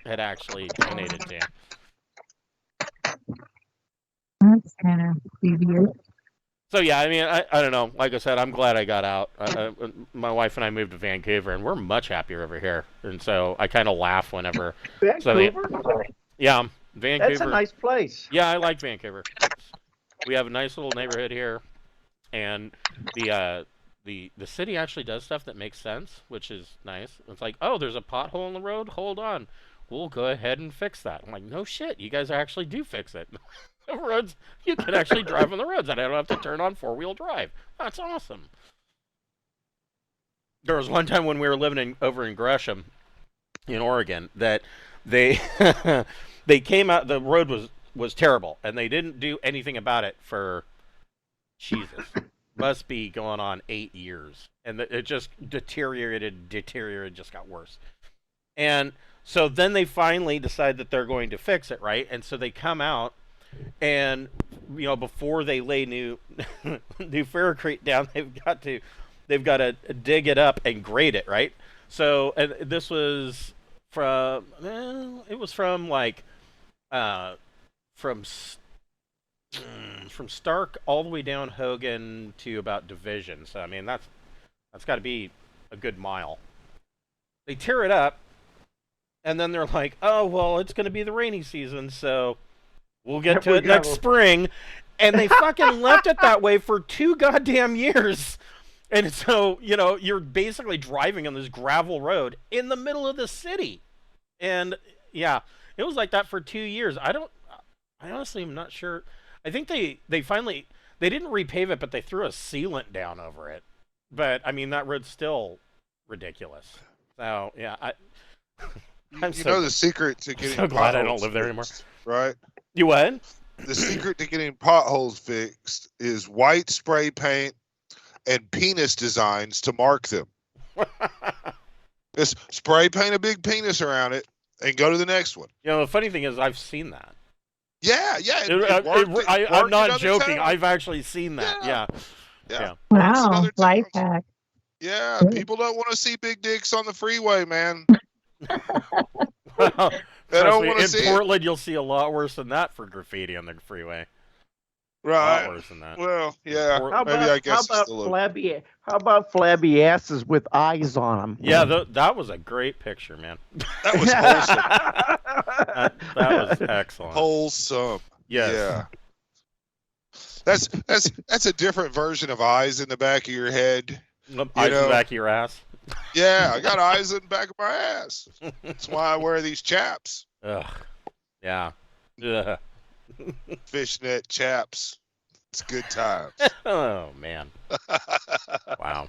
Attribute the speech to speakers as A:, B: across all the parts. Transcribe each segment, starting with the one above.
A: had actually donated to.
B: That's kind of devious.
A: So yeah, I mean, I don't know. Like I said, I'm glad I got out. My wife and I moved to Vancouver, and we're much happier over here. And so I kind of laugh whenever.
C: Vancouver?
A: Yeah,
C: That's a
A: Vancouver.
C: nice place.
A: Yeah, I like Vancouver. We have a nice little neighborhood here, and the city actually does stuff that makes sense, which is nice. It's like, oh, there's a pothole in the road. Hold on, we'll go ahead and fix that. I'm like, no shit, you guys actually do fix it. The roads, you can actually drive on the roads, and I don't have to turn on 4-wheel drive. That's awesome. There was one time when we were living over in Gresham, in Oregon, that they they came out. The road was terrible, and they didn't do anything about it for Jesus. Must be going on 8 years, and it just deteriorated, just got worse. And so then they finally decide that they're going to fix it, right? And so they come out, and before they lay new ferrocrete down, they've got to dig it up and grade it, right? So, and this was it was from like from from Stark all the way down Hogan to about Division. So I mean that's got to be a good mile. They tear it up, and then they're like, "Oh well, it's going to be the rainy season, so we'll get to it next spring." And they fucking left it that way for 2 goddamn years. And so, you're basically driving on this gravel road in the middle of the city. And yeah, it was like that for 2 years. I honestly am not sure. I think they finally, they didn't repave it, but they threw a sealant down over it. But I mean, that road's still ridiculous. So yeah,
D: the secret to getting
A: so glad I don't live there anymore.
D: Right?
A: You what?
D: The secret to getting potholes fixed is white spray paint and penis designs to mark them. Just spray paint a big penis around it and go to the next one.
A: The funny thing is, I've seen that.
D: Yeah.
A: I'm not joking. I've actually seen that. Yeah.
B: Wow, life hack.
D: Yeah, people don't want to see big dicks on the freeway, man.
A: Well,
D: They don't want to
A: in
D: see
A: Portland, you'll see a lot worse than that for graffiti on the freeway.
D: Right.
A: A lot worse than that.
D: Well, yeah.
C: How about flabby asses with eyes on them?
A: Yeah, that was a great picture, man.
D: That was wholesome.
A: that was excellent.
D: Wholesome.
A: Yes.
D: Yeah. That's a different version of eyes in the back of your head.
A: Eyes in the back of your ass.
D: Yeah, I got eyes in the back of my ass. That's why I wear these chaps.
A: Ugh. Yeah. Ugh.
D: Fishnet chaps. It's good times.
A: Oh man. Wow.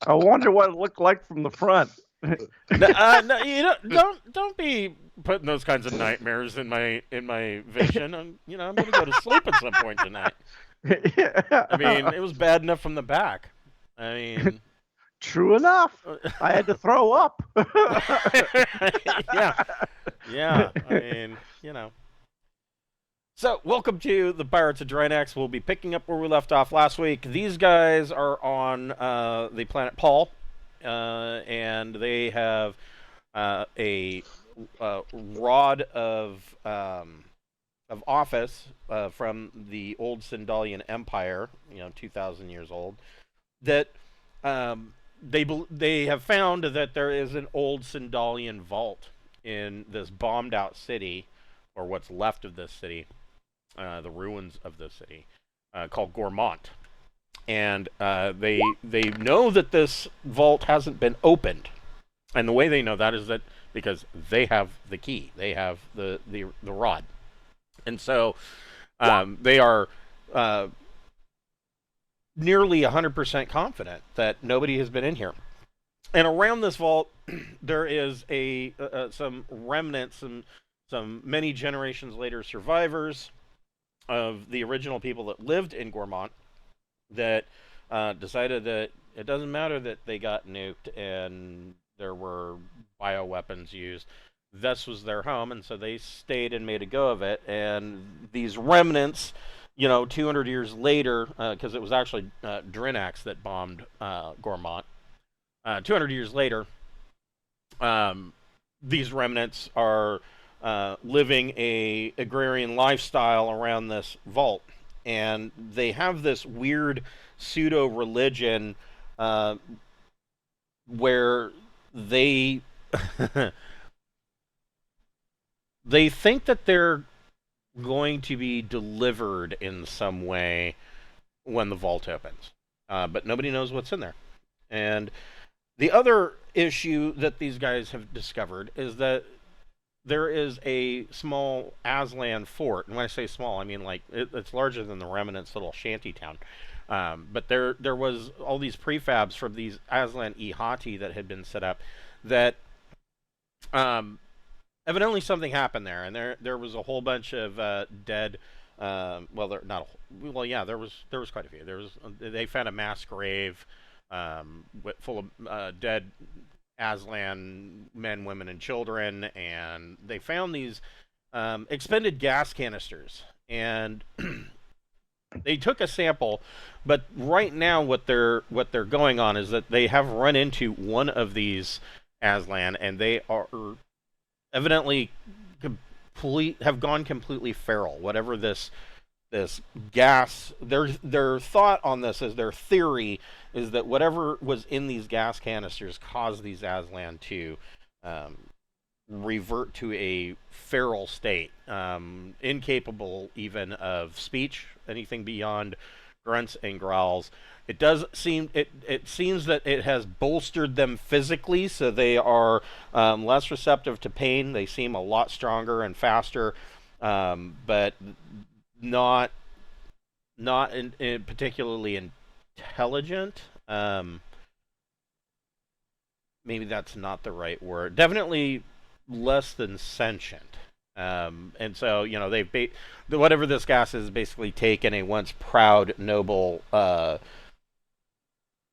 C: I wonder what it looked like from the front.
A: No, don't be putting those kinds of nightmares in my vision. I'm gonna go to sleep at some point tonight. I mean, it was bad enough from the back. I mean,
C: true enough. I had to throw up.
A: yeah. I mean, So, welcome to the Pirates of Drinax. We'll be picking up where we left off last week. These guys are on the planet Paul, and they have a rod of office from the old Sindalian Empire, 2,000 years old, that they have found that there is an old Sindalian vault in this bombed-out city, or what's left of this city. The ruins of the city, called Gormont, and they know that this vault hasn't been opened, and the way they know that is that because they have the key, they have the rod, and so they are nearly 100% confident that nobody has been in here. And around this vault, there is some remnants, some many generations later survivors of the original people that lived in Gormont that decided that it doesn't matter that they got nuked and there were bioweapons used. This was their home, and so they stayed and made a go of it. And these remnants, 200 years later, because it was actually Drinax that bombed Gormont, 200 years later, these remnants are living a agrarian lifestyle around this vault, and they have this weird pseudo religion where they they think that they're going to be delivered in some way when the vault opens, but nobody knows what's in there. And the other issue that these guys have discovered is that there is a small Aslan fort, and when I say small, I mean like it's larger than the Remnant's little shanty town. But there was all these prefabs from these Aslan Ihati that had been set up that evidently something happened there, and there was a whole bunch of dead. Well, there not. Well, yeah, there was quite a few. They found a mass grave full of dead Aslan men, women, and children, and they found these expended gas canisters, and they took a sample. But right now, what they're going on is that they have run into one of these Aslan, and they are evidently have gone completely feral. Whatever this gas, their thought on this is, their theory is that whatever was in these gas canisters caused these Aslan to revert to a feral state, incapable even of speech, anything beyond grunts and growls. It does seem it seems that it has bolstered them physically, so they are less receptive to pain. They seem a lot stronger and faster, but not particularly intelligent. Maybe that's not the right word. Definitely less than sentient. And so, you know, whatever this gas is basically taken a once proud, noble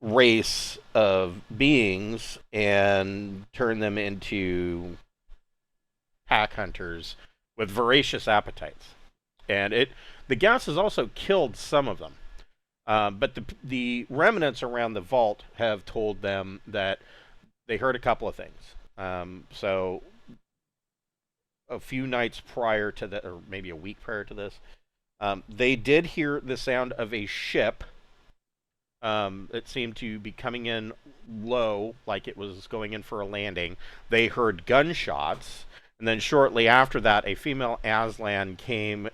A: race of beings and turn them into pack hunters with voracious appetites. And the gas has also killed some of them. But the remnants around the vault have told them that they heard a couple of things. So a few nights prior to that, or maybe a week prior to this, they did hear the sound of a ship. It seemed to be coming in low, like it was going in for a landing. They heard gunshots, and then shortly after that, a female Aslan came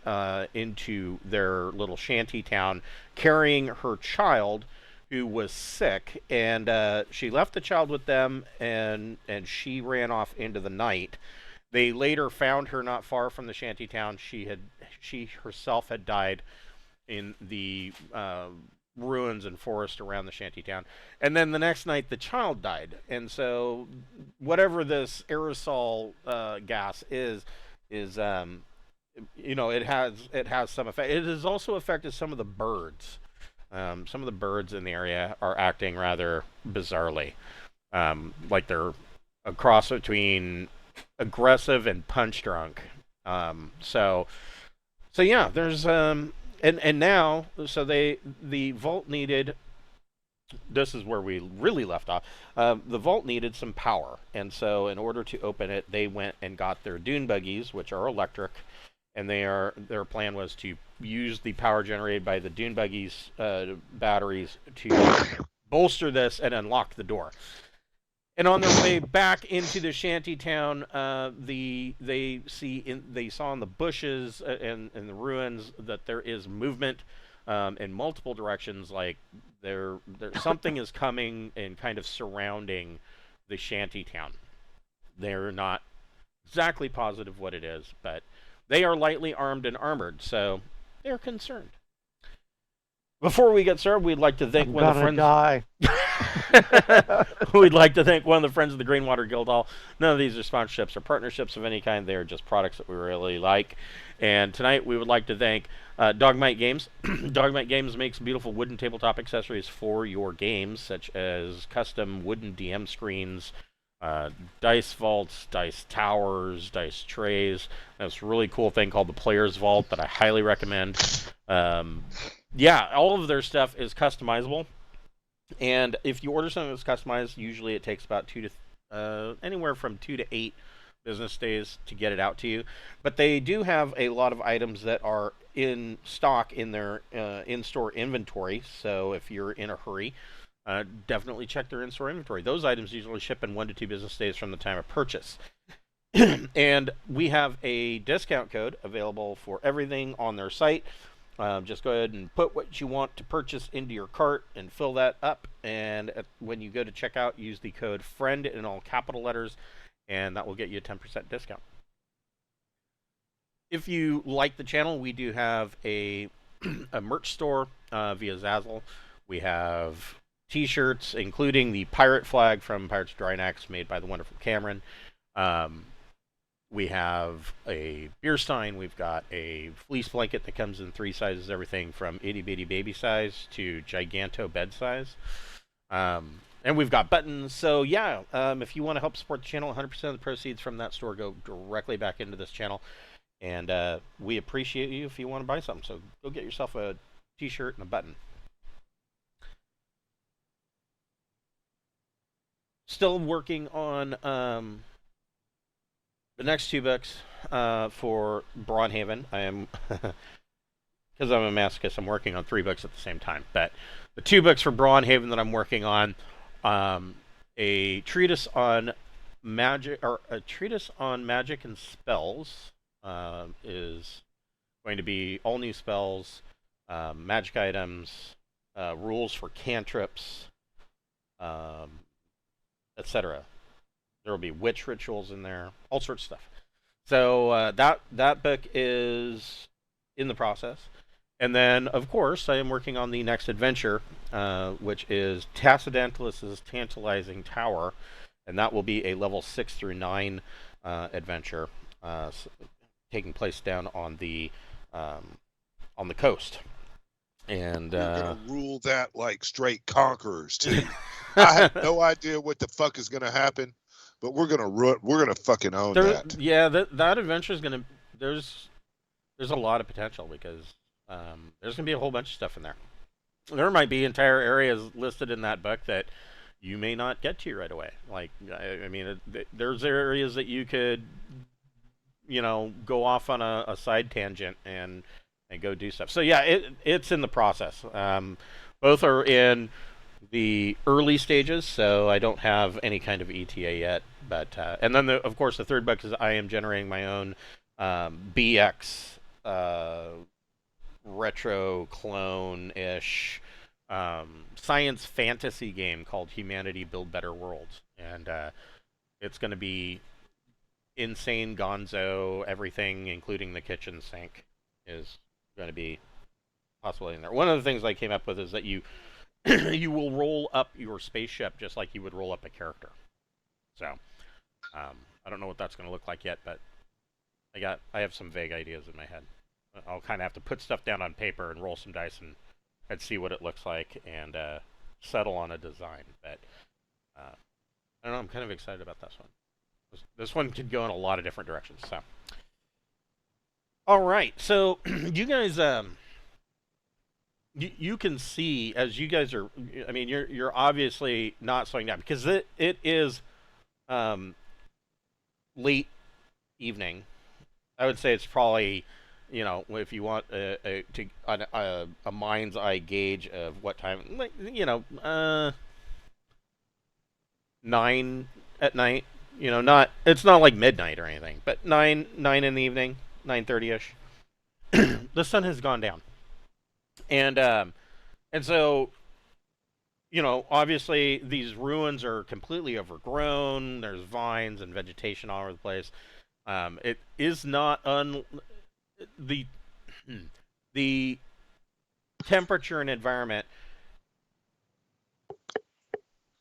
A: into their little shanty town carrying her child, who was sick, and she left the child with them, and she ran off into the night. They later found her not far from the shanty town. She herself had died in the ruins and forest around the shanty town. And then the next night, the child died. And so, whatever this aerosol gas is you know, it has some effect. It has also affected some of the birds. Some of the birds in the area are acting rather bizarrely, like they're a cross between aggressive and punch drunk. So yeah, there's and now, so the vault needed. This is where we really left off. The vault needed some power, and so in order to open it, they went and got their dune buggies, which are electric, and their plan was to use the power generated by the dune buggies batteries to bolster this and unlock the door. And on their way back into the shanty town, they saw in the bushes and in the ruins that there is movement in multiple directions. Like there something is coming and kind of surrounding the shanty town. They're not exactly positive what it is, but they are lightly armed and armored, so they're concerned. Before we get started, we'd like to thank one of the friends.
C: Die.
A: We'd like to thank one of the friends of the Greenwater Guildhall. None of these are sponsorships or partnerships of any kind. They are just products that we really like. And tonight we would like to thank Dogmight Games. Dogmight Games makes beautiful wooden tabletop accessories for your games, such as custom wooden DM screens, dice vaults, dice towers, dice trays. That's a really cool thing called the Player's Vault that I highly recommend. Yeah, all of their stuff is customizable. And if you order something that's customized, usually it takes about anywhere from 2 to 8 business days to get it out to you. But they do have a lot of items that are in stock in their in-store inventory. So if you're in a hurry, definitely check their in-store inventory. Those items usually ship in 1 to 2 business days from the time of purchase. And we have a discount code available for everything on their site. Just go ahead and put what you want to purchase into your cart and fill that up. And when you go to checkout, use the code FRIEND in all capital letters, and that will get you a 10% discount. If you like the channel, we do have a merch store via Zazzle. We have t-shirts, including the pirate flag from Pirates of Drinax, made by the wonderful Cameron. We have a beer stein. We've got a fleece blanket that comes in 3 sizes, everything from itty bitty baby size to giganto bed size. And we've got buttons. So yeah, if you want to help support the channel, 100% of the proceeds from that store go directly back into this channel. And we appreciate you if you want to buy something. So go get yourself a t-shirt and a button. Still working on the next 2 books for Braunhaven. I am, because I'm a masochist, I'm working on 3 books at the same time. But the 2 books for Braunhaven that I'm working on, a treatise on magic, or a treatise on magic and spells, is going to be all new spells, magic items, rules for cantrips, etc. There will be witch rituals in there, all sorts of stuff. So that book is in the process. And then, of course, I am working on the next adventure, which is Tacidantulus's Tantalizing Tower, and that will be a level 6 through 9 adventure, taking place down on the coast. And
D: we're gonna rule that like straight conquerors too. I have no idea what the fuck is gonna happen, but we're gonna fucking own that.
A: Yeah, that adventure is gonna. There's a lot of potential because there's gonna be a whole bunch of stuff in there. There might be entire areas listed in that book that you may not get to right away. Like, I mean, there's areas that you could, go off on a side tangent and go do stuff. So yeah, it's in the process. Both are in the early stages, so I don't have any kind of ETA yet. But and then of course the 3rd book is I am generating my own BX retro clone-ish science fantasy game called Humanity Build Better Worlds, and it's going to be insane gonzo. Everything, including the kitchen sink, is going to be possibly in there. One of the things I came up with is that you will roll up your spaceship just like you would roll up a character. So I don't know what that's going to look like yet, but I have some vague ideas in my head. I'll kind of have to put stuff down on paper and roll some dice and see what it looks like and settle on a design. But I don't know. I'm kind of excited about this one. This one could go in a lot of different directions. So, all right. So you guys, you can see as you guys are. I mean, you're obviously not slowing down because it is late evening. I would say it's probably, if you want a mind's eye gauge of what time, 9 at night. It's not like midnight or anything, but 9 in the evening, 9:30ish. The sun has gone down, and so, obviously these ruins are completely overgrown. There's vines and vegetation all over the place. It is not the temperature and environment.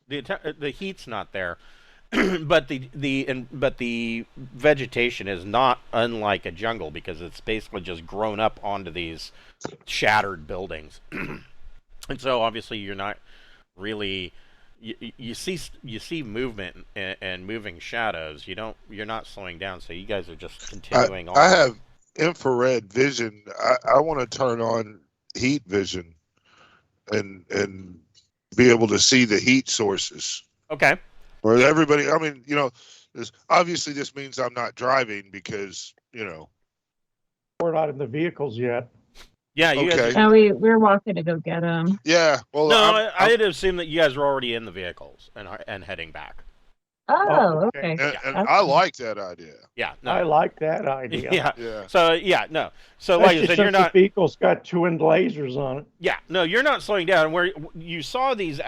A: The heat's not there. but the vegetation is not unlike a jungle because it's basically just grown up onto these shattered buildings, and so obviously you're not really you see movement and moving shadows. You're not slowing down, so you guys are just continuing on.
D: I have infrared vision. I want to turn on heat vision and be able to see the heat sources.
A: Okay.
D: Where everybody, I mean, Obviously, this means I'm not driving because
C: We're not in the vehicles yet.
A: Yeah, you
D: Okay.
A: guys.
B: No, we're walking to go get them.
D: Yeah. Well,
A: No, I had assumed that you guys were already in the vehicles and heading back.
B: Oh,
C: okay.
B: okay.
D: and
B: That's
D: I
B: cool.
D: like that idea.
A: Yeah, no.
C: I like that idea.
A: Yeah.
D: Yeah.
A: So yeah, no. So like I
C: Especially
A: said, you're
C: since
A: not.
C: the vehicle's got twin lasers on it.
A: Yeah, no, you're not slowing down. Where you saw these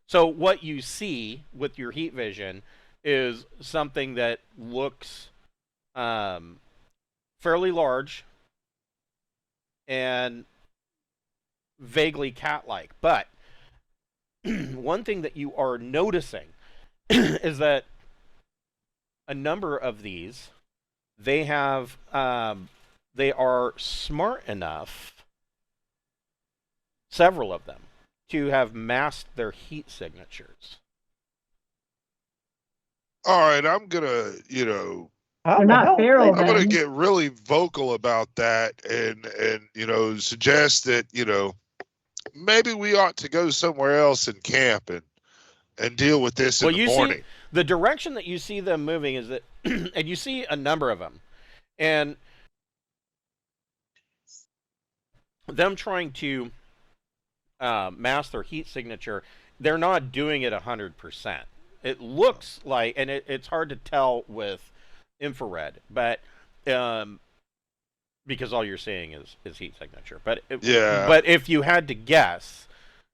A: so what you see with your heat vision is something that looks fairly large and vaguely cat-like. But one thing that you are noticing is that a number of these, they have they are smart enough, several of them, to have masked their heat signatures.
D: All right, I'm gonna,
C: How
B: They're
C: the
B: not
C: hell
B: feral,
C: they-
D: I'm gonna
B: then.
D: get really vocal about that, and suggest that maybe we ought to go somewhere else and camp and deal with this in the morning.
A: The direction that you see them moving is that, and you see a number of them, and them trying to mask their heat signature, they're not doing it 100%. It looks like, and it's hard to tell with infrared, but because all you're seeing is heat signature. But but if you had to guess,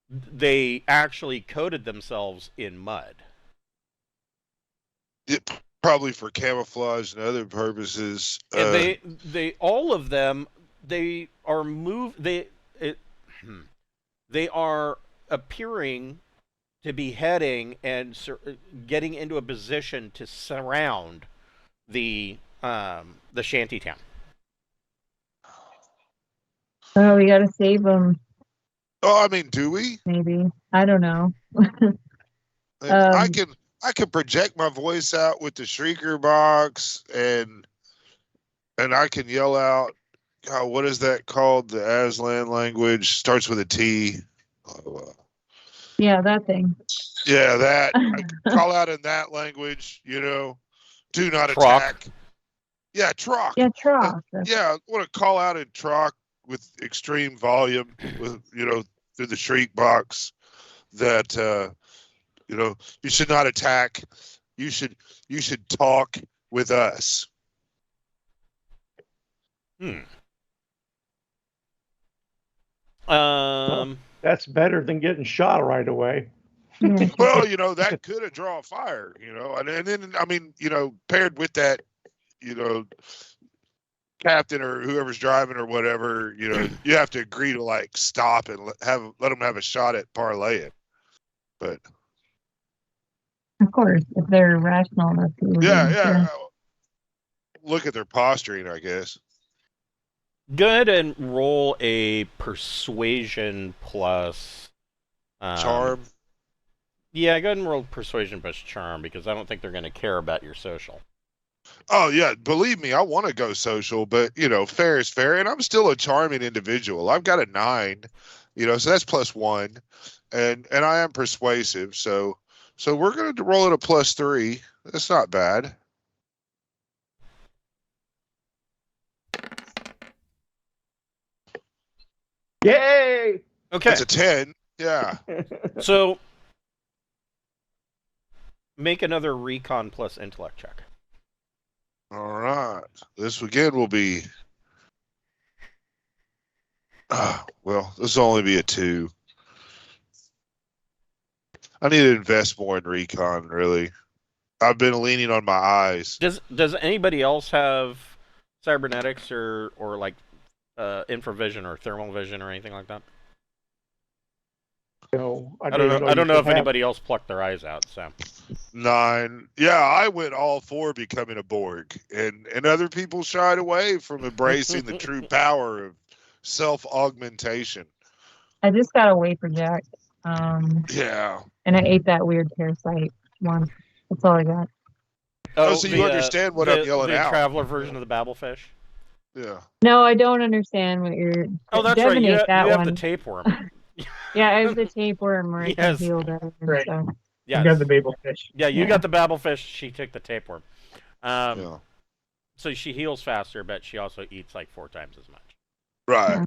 A: they actually coated themselves in mud.
D: Probably for camouflage and other purposes.
A: And they all of them, they are they are appearing to be heading and getting into a position to surround the shanty town.
B: Oh, we gotta save them.
D: Oh, I mean, do we?
B: Maybe. I don't know.
D: I can project my voice out with the shrieker box, and I can yell out, God, what is that called? The Aslan language starts with a T.
B: Yeah, that thing.
D: Yeah, that. I can call out in that language. Do not
A: Trock.
D: attack. Yeah, Trock.
B: Yeah, Trock.
D: Yeah, I want to call out in Trock with extreme volume, with through the shriek box, that you should not attack. You should talk with us.
C: That's better than getting shot right away.
B: Yeah.
D: Well, that could have drawn fire, and then I mean, paired with that, captain or whoever's driving or whatever, you have to agree to like stop and let them have a shot at parlaying. But
B: Of course, if they're rational enough to.
D: yeah. Look at their posturing, I guess.
A: Go ahead and roll a persuasion plus
D: Charm.
A: Yeah, go ahead and roll persuasion plus charm, because I don't think they're going to care about your social.
D: Oh yeah, believe me, I want to go social, but fair is fair, and I'm still a charming individual. I've got a 9, so that's +1, and I am persuasive, so we're going to roll it a +3. That's not bad.
C: Yay!
A: Okay,
D: That's a 10. Yeah.
A: so make another recon plus intellect check.
D: All right. This again will be. Well, this will only be a 2. I need to invest more in recon, really. I've been leaning on my eyes.
A: Does anybody else have cybernetics or like infravision or thermal vision or anything like that?
C: No,
A: I don't know if anybody else plucked their eyes out. So
D: 9. Yeah, I went all for becoming a Borg, and other people shied away from embracing the true power of self-augmentation.
B: I just got a wafer jack.
D: Yeah.
B: And I ate that weird parasite one. That's all I got.
D: So you understand what I'm yelling
A: the
D: out.
A: traveler version of the Babblefish.
D: Yeah.
B: No, I don't understand what you're.
A: Oh, that's right. You
B: Divinate that
A: have
B: one.
A: the tapeworm.
B: Yeah, I have the tapeworm where I
A: Yes.
B: can heal better and
C: Right.
B: stuff.
A: Yes.
C: I got the babelfish.
A: Yeah, you
B: Yeah.
A: got the babblefish. She took the tapeworm.
D: Yeah.
A: So she heals faster, but she also eats like 4 times as much.
D: Right.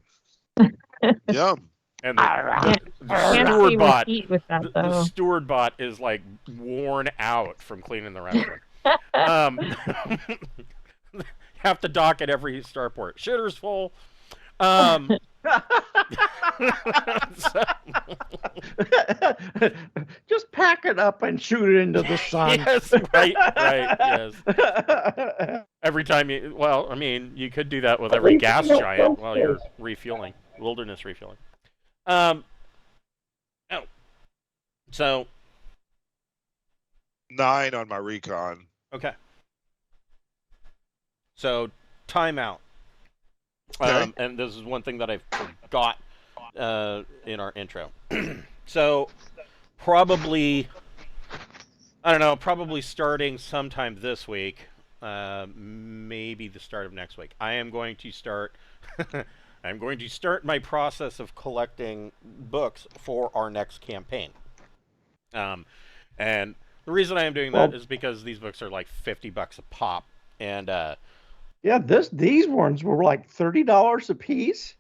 D: Yum.
A: And
B: Can't see
A: steward
B: with
A: bot,
B: heat with that
A: the
B: though.
A: steward bot is like worn out from cleaning the restaurant. Have to dock at every starport. Shitter's full. So,
C: Just pack it up and shoot it into the sun.
A: yes, right, yes. Every time you, well, I mean, you could do that with every gas giant while you're refueling, wilderness refueling. Oh, so
D: 9 on my recon.
A: okay. So timeout.
D: Okay.
A: And this is one thing that I forgot in our intro. So probably, I don't know, probably starting sometime this week, maybe the start of next week. I am going to start. I'm going to start my process of collecting books for our next campaign. And the reason I am doing that is because these books are like $50 a pop, and
C: Yeah, these ones were like $30 a piece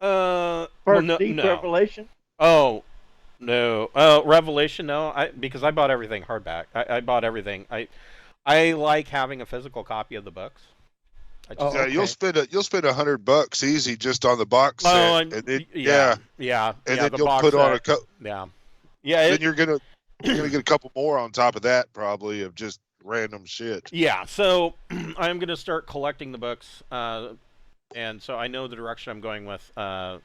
A: well,
C: for
A: no,
C: Deep
A: no.
C: Revelation.
A: Oh no, Revelation, no. Because I bought everything hardback. I bought everything. I like having a physical copy of the books. I just,
C: Oh,
D: Yeah,
C: okay.
D: you'll spend $100 easy just on the box set, and then
A: yeah,
D: and then
A: the
D: you'll
A: box
D: put on
A: set,
D: a
A: yeah.
D: then you're gonna get a couple more on top of that probably of just random shit.
A: Yeah, so I'm going to start collecting the books, and so I know the direction I'm going with the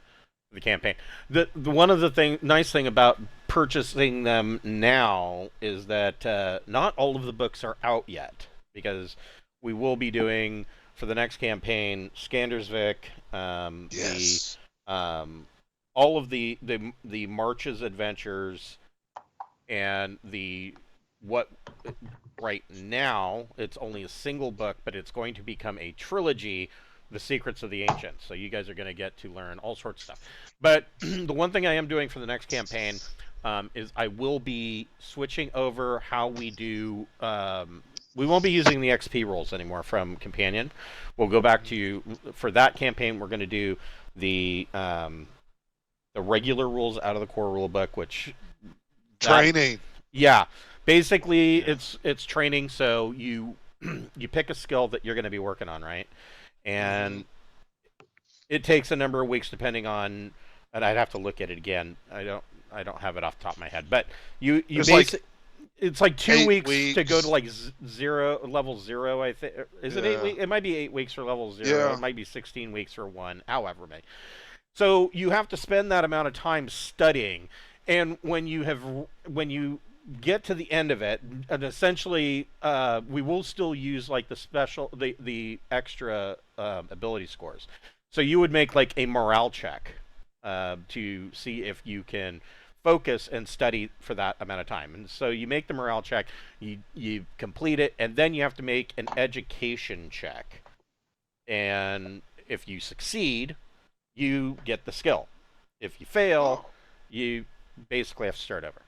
A: campaign. The one of the nice thing about purchasing them now is that not all of the books are out yet, because we will be doing for the next campaign Skandersvik,
D: Yes.
A: all of the March's adventures, and what. Right now, it's only a single book, but it's going to become a trilogy, The Secrets of the Ancients. So you guys are going to get to learn all sorts of stuff. But the one thing I am doing for the next campaign is I will be switching over how we do. We won't be using the XP rolls anymore from Companion. We'll go back to, for that campaign, we're going to do the regular rules out of the core rule book, which
D: Training.
A: yeah. Basically, it's training. So you pick a skill that you're going to be working on, right? And it takes a number of weeks depending on. And I'd have to look at it again. I don't have it off the top of my head. But it's like 2 weeks to go to like level 0. I think is it 8 weeks? It might be 8 weeks for level 0.
D: Yeah.
A: It might be 16 weeks for 1. However many. So you have to spend that amount of time studying, and when you get to the end of it, and essentially we will still use like the extra ability scores. So you would make like a morale check to see if you can focus and study for that amount of time. And so you make the morale check, you complete it, and then you have to make an education check. And if you succeed, you get the skill. If you fail, you basically have to start over.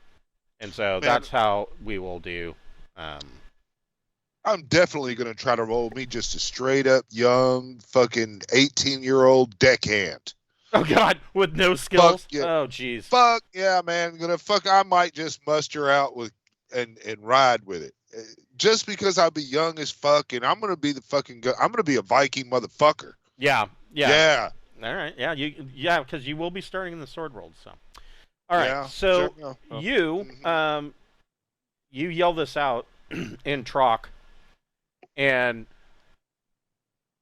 A: And so that's how we will do.
D: I'm definitely going to try to roll me just a straight up young fucking 18-year-old deckhand.
A: Oh God, with no skills.
D: Fuck yeah.
A: Oh jeez.
D: Fuck yeah, man. I might just muster out with and ride with it. Just because I'll be young as fuck, and I'm going to be I'm going to be a Viking motherfucker.
A: Yeah.
D: Yeah.
A: All right. Yeah. Because you will be starting in the sword world. So. All right,
D: Yeah,
A: so
D: sure.
A: you yell this out in Trock, and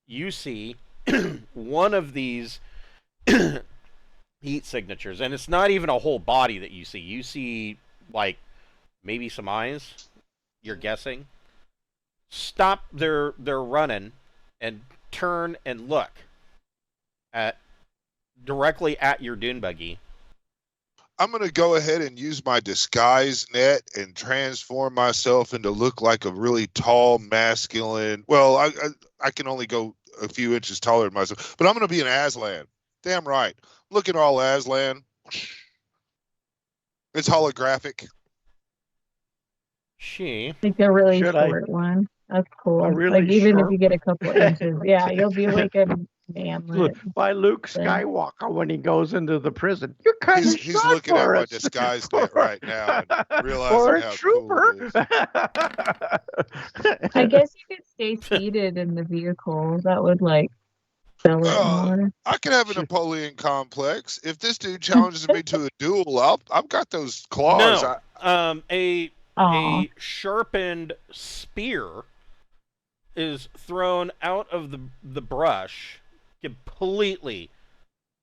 A: you see one of these heat signatures, and it's not even a whole body that you see. You see, like, maybe some eyes, you're guessing. Stop their running and turn and look directly at your dune buggy.
D: I'm going to go ahead and use my disguise net and transform myself into look like a really tall, masculine. Well, I can only go a few inches taller than myself, but I'm going to be an Aslan. Damn right. Look at all Aslan. It's holographic.
A: She.
B: Like a really
C: Should I-
B: short one. That's cool.
C: A really
B: like even
C: short
B: if you get a couple inches, yeah, you'll be like a manlet.
C: By Luke
B: Then-
C: Skywalker when he goes into the prison. You're kind of
D: He's looking at my disguise net right now and realizing
C: for a
D: how
C: trooper.
D: cool it is.
B: I guess you could stay seated in the vehicle. That would like sell it more.
D: I can have a Napoleon complex. If this dude challenges me to a duel, I've got those claws.
A: No. A
B: Aw.
A: sharpened spear is thrown out of the brush, completely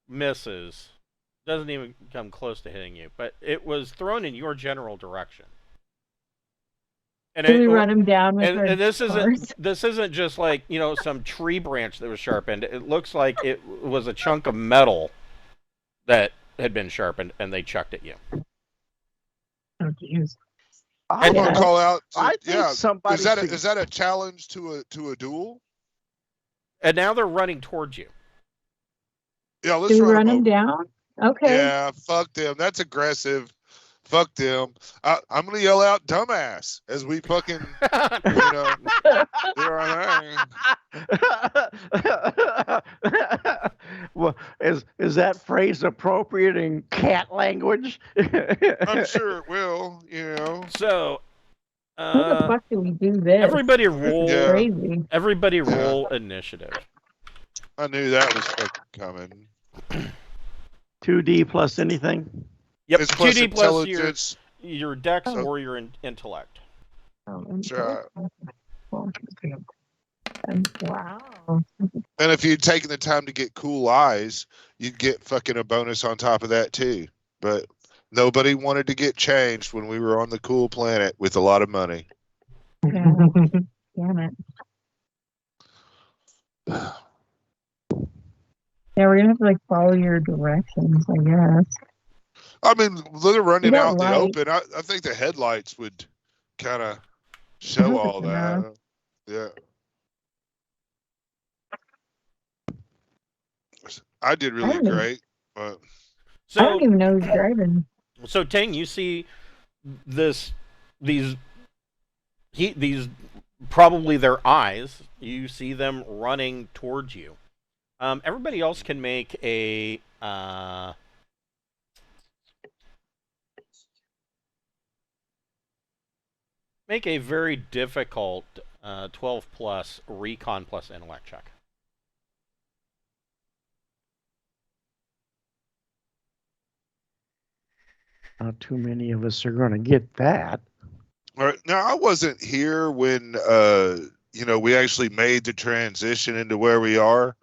A: misses, doesn't even come close to hitting you, but it was thrown in your general direction. And
B: Did we run him down with our
A: and this
B: cars?
A: isn't just like, you know, some tree branch that was sharpened. It looks like it was a chunk of metal that had been sharpened and they chucked at you.
B: Oh, jeez.
D: I'm
B: Yeah.
D: gonna call out.
C: I think somebody
D: is that
C: should-
D: is that a challenge to a duel?
A: And now they're running towards you.
D: Yeah, let's
B: Do we run
D: them
B: him
D: over.
B: down? Okay.
D: Yeah, fuck them. That's aggressive. Fuck them. I'm gonna yell out "dumbass" as we fucking do our thing.
C: Well, is that phrase appropriate in cat language?
D: I'm sure it will.
A: So,
B: How the fuck do we do this?
A: everybody roll.
D: Yeah.
B: Crazy.
A: Everybody roll initiative.
D: I knew that was fucking coming.
C: 2D plus anything.
A: Yep,
D: It's plus
A: 2D plus
D: intelligence.
A: your dex
B: Oh.
A: or your intellect.
D: Sure.
B: Wow.
D: And if you'd taken the time to get cool eyes, you'd get fucking a bonus on top of that too. But nobody wanted to get changed when we were on the cool planet with a lot of money.
B: Yeah. Damn it. Yeah, we're gonna have to like follow your directions, I guess.
D: I mean, they're running
B: You got
D: out in the
B: light.
D: open. I think the headlights would kind of show
B: Look
D: all
B: at
D: that. Yeah. I did really
B: Hey.
D: great, but
B: I don't
A: So,
B: even know who's driving.
A: so Tang, you see these probably their eyes. You see them running towards you. Everybody else can make a very difficult 12 plus recon plus intellect check.
C: Not too many of us are going to get that.
D: all right. Now I wasn't here when we actually made the transition into where we are,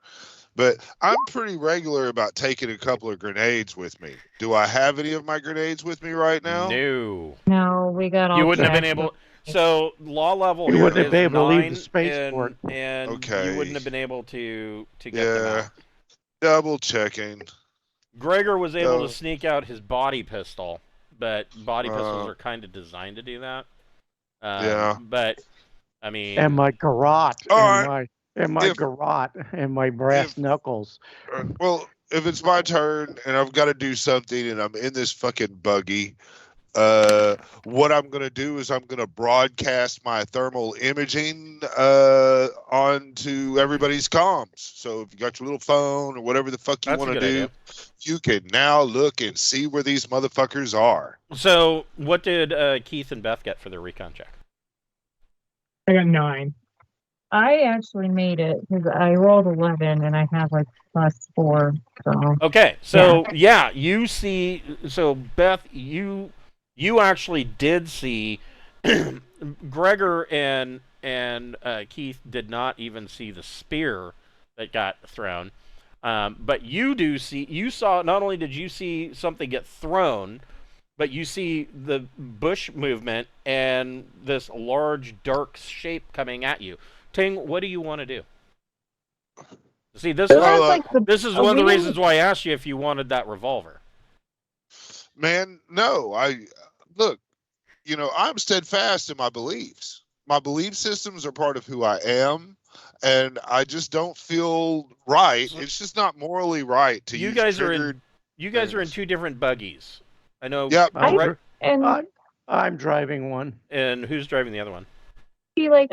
D: but I'm pretty regular about taking a couple of grenades with me. Do I have any of my grenades with me right now?
A: No.
B: No, we got all
A: You wouldn't have been
B: jacked
A: able.
B: up.
A: So law level
C: You
A: here
C: wouldn't have
A: is
C: been able to leave
A: 9,
C: the spaceport.
A: and
D: Okay.
A: you wouldn't have been able to get them
D: Yeah.
A: out.
D: Double checking.
A: Gregor was able
D: So-
A: to sneak out his body pistol, but body pistols
D: Uh,
A: are kind of designed to do that.
D: Yeah.
A: But I mean,
C: And my garrote.
D: All
C: and my
D: If-
C: garrote and my brass
D: if-
C: knuckles.
D: Well, if it's my turn and I've got to do something and I'm in this fucking buggy, what I'm going to do is I'm going to broadcast my thermal imaging onto everybody's comms. So if you got your little phone or whatever the fuck you
A: That's a
D: want to
A: good
D: do,
A: idea.
D: you can now look and see where these motherfuckers are.
A: so what did Keith and Beth get for their recon check?
E: I got 9.
B: I actually made it because I rolled 11 and I have like +4. So
A: Okay, so yeah, you see. So Beth, you actually did see. Gregor and Keith did not even see the spear that got thrown, but you saw. Not only did you see something get thrown, but you see the bush movement and this large dark shape coming at you. Ting, what do you want to do? See, this
B: So
A: is
B: that's
D: Well,
B: like the
A: this is
B: Oh,
A: one of the
B: we didn't-
A: reasons why I asked you if you wanted that revolver.
D: Man, no, look, I'm steadfast in my beliefs. My belief systems are part of who I am, and I just don't feel right. It's just not morally right to
A: You
D: use
A: guys are in-
D: triggered.
A: You guys are in
D: Thanks.
A: two different buggies. I know.
D: Yep.
C: I'm,
A: Greg-
C: dri-
B: and
C: I'm, I'm driving one.
A: And who's driving the other one?
B: See, like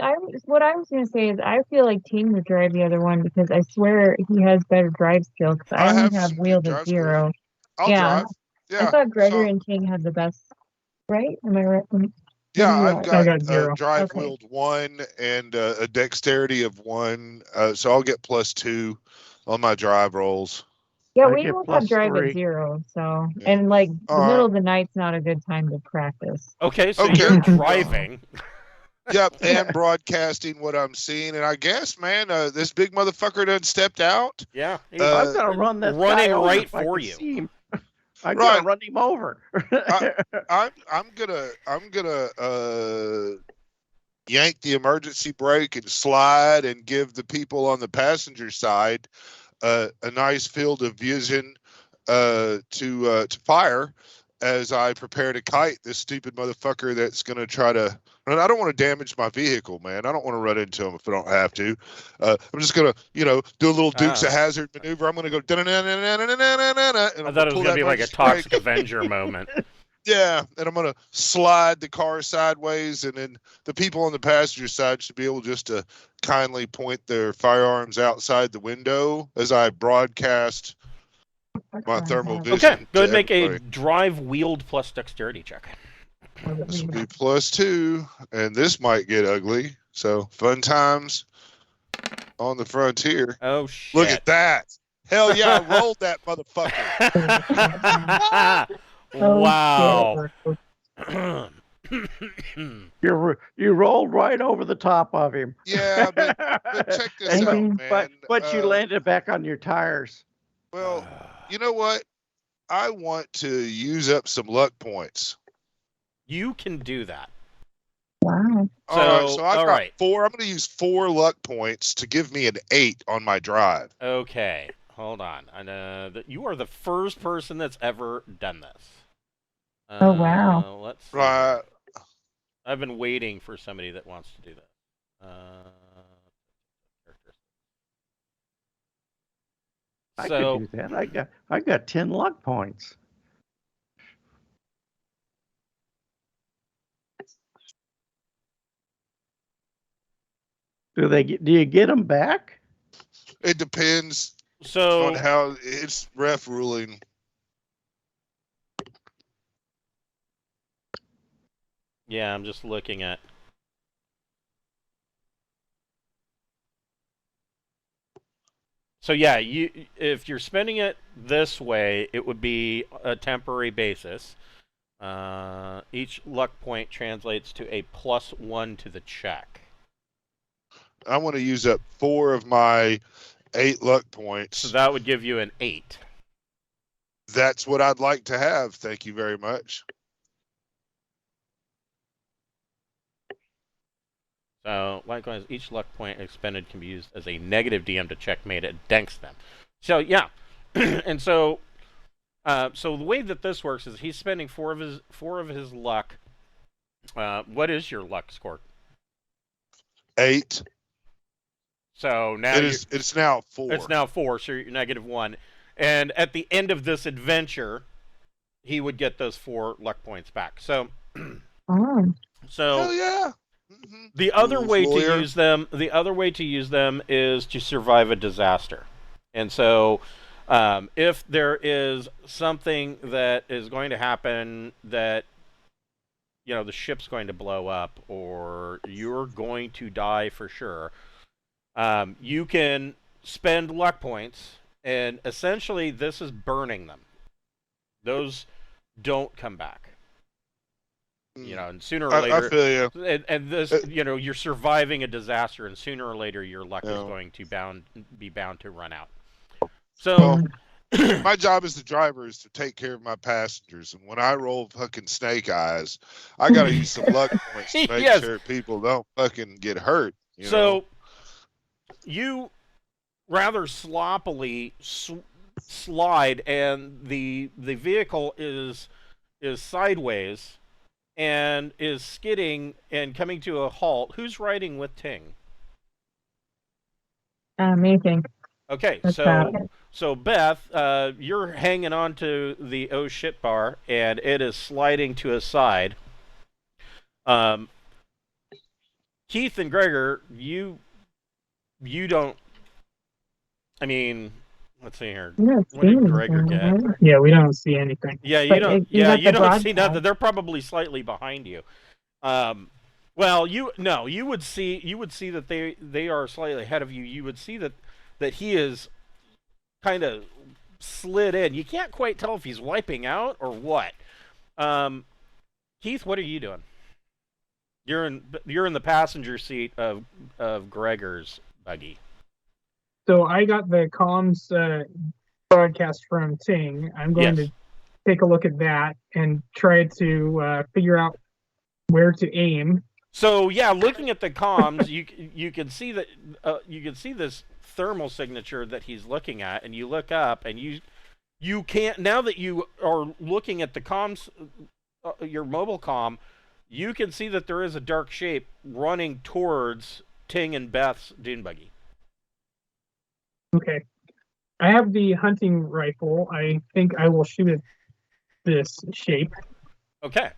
B: what I was gonna say is I feel like Ting would drive the other one because I swear he has better drive skills.
D: I
B: I only
D: have
B: have
D: some good
B: wheels
D: drive
B: at
D: skills.
B: 0.
D: I'll
B: Yeah,
D: drive.
B: I
D: Yeah.
B: thought Gregory
D: So
B: and Ting had the best, right? Am I right? What
D: yeah,
B: do you
D: I've
B: have?
E: I
D: got
E: got 0.
D: drive
B: Okay.
D: wheeled 1 and a dexterity of 1. So I'll get +2 on my drive rolls.
B: Yeah,
C: I
B: we
C: get
B: both have drive at
C: +3.
B: 0, so
D: Yeah.
B: and like
D: All
B: the middle
D: right.
B: of the night's not a good time to practice.
A: Okay, so
D: Okay.
A: you're driving.
D: Yep, and broadcasting what I'm seeing. And I guess, man, this big motherfucker done stepped out.
A: Yeah. he's
C: I'm gonna run this
A: running
C: guy over
A: right
C: if I
A: for
C: can
A: you.
C: see him. I'm
D: Right.
C: gonna run him over.
D: I'm gonna yank the emergency brake and slide and give the people on the passenger side a nice field of vision to fire as I prepare to kite this stupid motherfucker that's gonna try to. And I don't want to damage my vehicle, man. I don't want to run into him if I don't have to. I'm just gonna, do a little Dukes of Hazzard maneuver. I'm gonna go and
A: I thought it was gonna be like a Toxic Avenger moment.
D: Yeah, and I'm gonna slide the car sideways, and then the people on the passenger side should be able just to kindly point their firearms outside the window as I broadcast my thermal vision.
A: Okay, go ahead and make a
D: everybody.
A: drive wheeled plus dexterity check.
D: This will be +2, and this might get ugly. So fun times on the frontier.
A: Oh shit!
D: Look at that! Hell yeah, I rolled that motherfucker.
A: Wow.
C: You rolled right over the top of him.
D: Yeah, but check this out, man.
C: But you landed back on your tires.
D: Well, you know what? I want to use up some luck points.
A: You can do that.
B: Wow.
D: All right, so I've
A: all
D: got
A: right.
D: 4. I'm going to use 4 luck points to give me an 8 on my drive.
A: Okay, hold on. You are the first person that's ever done this.
B: Oh, wow.
A: Let's see.
D: Right.
A: I've been waiting for somebody that wants to do that.
C: I
A: So
C: could do that. I got 10 luck points. Do you get them back?
D: It depends
A: so
D: on how it's ref ruling.
A: yeah, I'm just looking at. So yeah, if you're spending it this way, it would be a temporary basis. Each luck point translates to a +1 to the check.
D: I want to use up 4 of my 8 luck points.
A: So that would give you an 8.
D: That's what I'd like to have. Thank you very much.
A: So, likewise, each luck point expended can be used as a negative DM to checkmate it denks them. So, yeah. And so the way that this works is he's spending 4 of his luck. What is your luck score?
D: 8.
A: So now
D: it's now 4.
A: It's now 4, so you're -1. And at the end of this adventure, he would get those 4 luck points back. So,
B: Oh.
D: Hell yeah. Mm-hmm.
A: The other way
D: lawyer.
A: to use them is to survive a disaster. And so, if there is something that is going to happen that the ship's going to blow up or you're going to die for sure, you can spend luck points, and essentially this is burning them. Those don't come back. And sooner or later,
D: I feel you.
A: and this, you're surviving a disaster, and sooner or later, your luck is going to be bound to run out. So,
D: my job as the driver is to take care of my passengers, and when I roll fucking snake eyes, I got to use some luck points to make sure people don't fucking get hurt.
A: So, you rather sloppily slide, and the vehicle is sideways. And is skidding and coming to a halt. Who's riding with Ting?
B: Amazing.
A: Okay, so Beth, you're hanging on to the oh shit bar, and it is sliding to a side. Um, Keith and Gregor, you don't. I mean, let's see here.
B: You don't
A: What
B: see
A: did Gregor
B: anything,
A: get?
B: right?
E: Yeah, we don't see anything.
A: Yeah, you
B: But
A: don't.
B: you
A: Yeah,
B: got
A: you
B: the
A: don't see
B: broadcast.
A: nothing. They're probably slightly behind you. Well, you would see that they are slightly ahead of you. You would see that he is kind of slid in. You can't quite tell if he's wiping out or what. Keith, what are you doing? You're in the passenger seat of Gregor's buggy.
E: So I got the comms broadcast from Ting. I'm going
A: Yes.
E: to take a look at that and try to figure out where to aim.
A: So yeah, looking at the comms, you can see that you can see this thermal signature that he's looking at, and you look up, and you can't, now that you are looking at the comms, your mobile comm, you can see that there is a dark shape running towards Ting and Beth's dune buggy.
E: Okay. I have the hunting rifle. I think I will shoot at this shape.
A: Okay.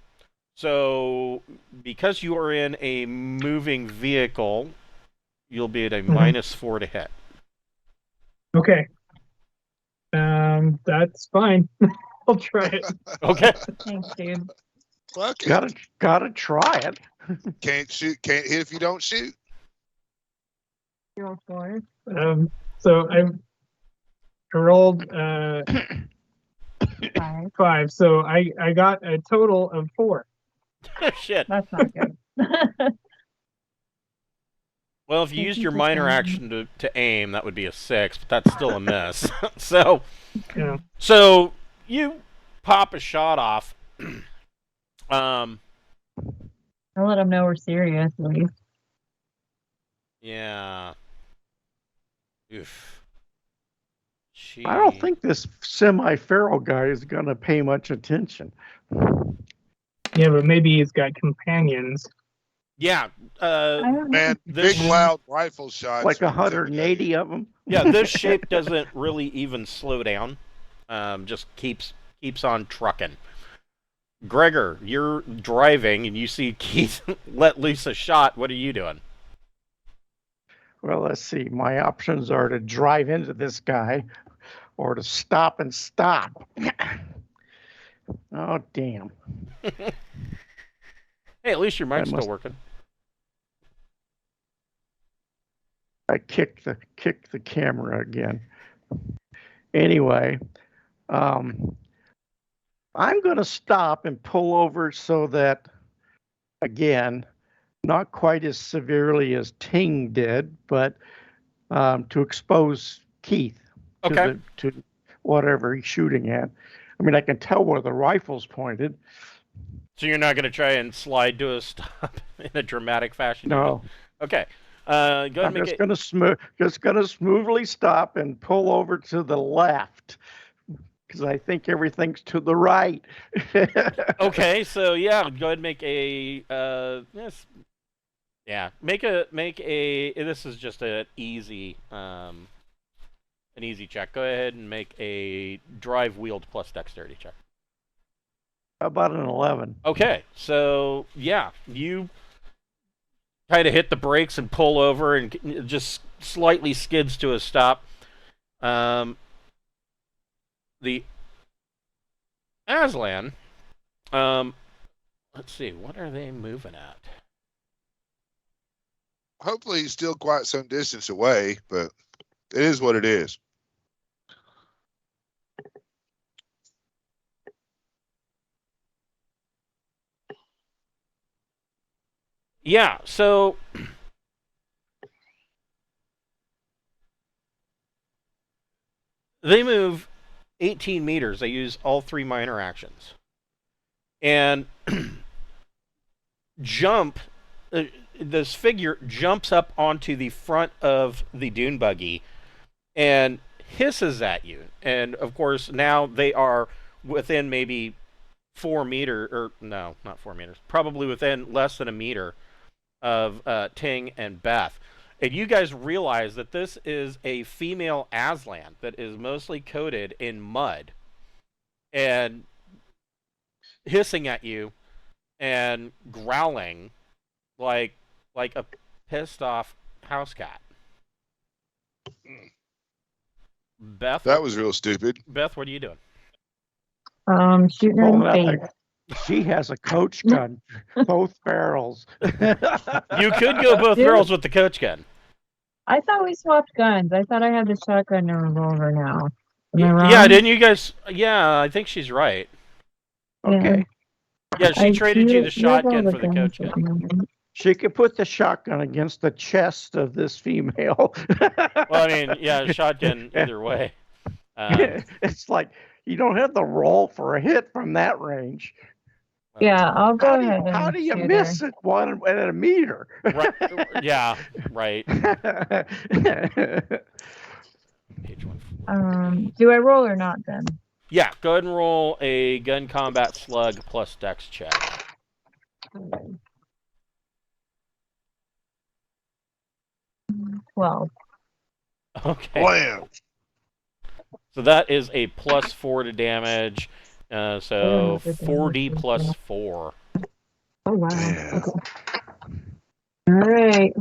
A: So because you are in a moving vehicle, you'll be at a -4 to hit.
E: Okay. That's fine. I'll try it.
A: Okay.
B: Thanks, dude.
D: Fuck it.
C: Gotta try it.
D: Can't shoot. Can't hit if you don't shoot.
B: 04.
E: So I rolled 5. So I got a total of 4.
A: Shit.
B: That's not good.
A: Well, if you
B: Thank
A: used
B: you
A: your
B: for
A: minor
B: saying.
A: action to aim, that would be a 6, but that's still a miss. So
E: Yeah.
A: you pop a shot off.
B: I'll let them know we're serious, at least.
A: Yeah. Oof.
C: I don't
A: Gee.
C: think this semi-feral guy is gonna pay much attention.
E: Yeah, but maybe he's got companions.
A: Yeah.
B: I don't know.
D: Man,
A: This-
D: big loud rifle shots.
C: Like
D: are
C: 180 of them.
A: Yeah, this shape doesn't really even slow down. Just keeps on trucking. Gregor, you're driving and you see Keith let loose a shot. What are you doing?
C: Well, let's see. My options are to drive into this guy or to stop and stop. Oh, damn.
A: Hey, at least your mic's
C: That must-
A: still working.
C: I kicked the camera again. Anyway, I'm going to stop and pull over so that, again, not quite as severely as Ting did, but to expose Keith
A: Okay.
C: to whatever he's shooting at. I mean, I can tell where the rifle's pointed.
A: So you're not going to try and slide to a stop in a dramatic fashion?
C: No,
A: Okay. Go ahead
C: I'm
A: and make
C: just
A: it.
C: going to smoothly stop and pull over to the left because I think everything's to the right.
A: Okay, so yeah, go ahead and make a yes. Yeah, make a. This is just an easy check. Go ahead and make a drive wheeled plus dexterity check.
C: How about an 11?
A: Okay, so yeah, you kind of hit the brakes and pull over and it just slightly skids to a stop. The Aslan, let's see, what are they moving at?
D: Hopefully, he's still quite some distance away, but it is what it is.
A: Yeah, so they move 18 meters. They use all 3 minor actions. And jump, this figure jumps up onto the front of the dune buggy and hisses at you. And of course, now they are within maybe 4 meters, or no, not 4 meters, probably within less than a meter of Ting and Beth. And you guys realize that this is a female Aslan that is mostly coated in mud and hissing at you and growling like a pissed off house cat. Beth,
D: That was real stupid.
A: Beth, what are you doing?
B: Shooting her in
C: Pulling out
B: the face.
C: She has a coach gun, both barrels.
A: You could go both
B: Dude.
A: barrels with the coach gun.
B: I thought we swapped guns. I thought I had the shotgun and revolver now. Am I wrong?
A: Yeah, didn't you guys? Yeah, I think she's right.
C: Okay.
A: Yeah, she traded you the
B: you have all
A: shotgun for the
B: guns
A: coach
B: at
A: gun.
B: the moment.
C: She could put the shotgun against the chest of this female.
A: Well, I mean, yeah, shotgun either way.
C: It's like you don't have the roll for a hit from that range.
B: Yeah, I'll go ahead.
C: How
B: and
C: do you
B: shoot
C: miss
B: her.
C: it one at a meter?
A: Right, yeah, right. Page 1.
B: Do I roll or not then?
A: Yeah, go ahead and roll a gun combat slug plus dex check.
B: Okay. 12.
A: Okay.
D: Blam.
A: So that is a +4 to damage. So
B: Yeah,
A: 4d
B: that's
A: plus
B: good.
A: 4.
B: Oh wow.
D: Yeah.
B: Okay. All right.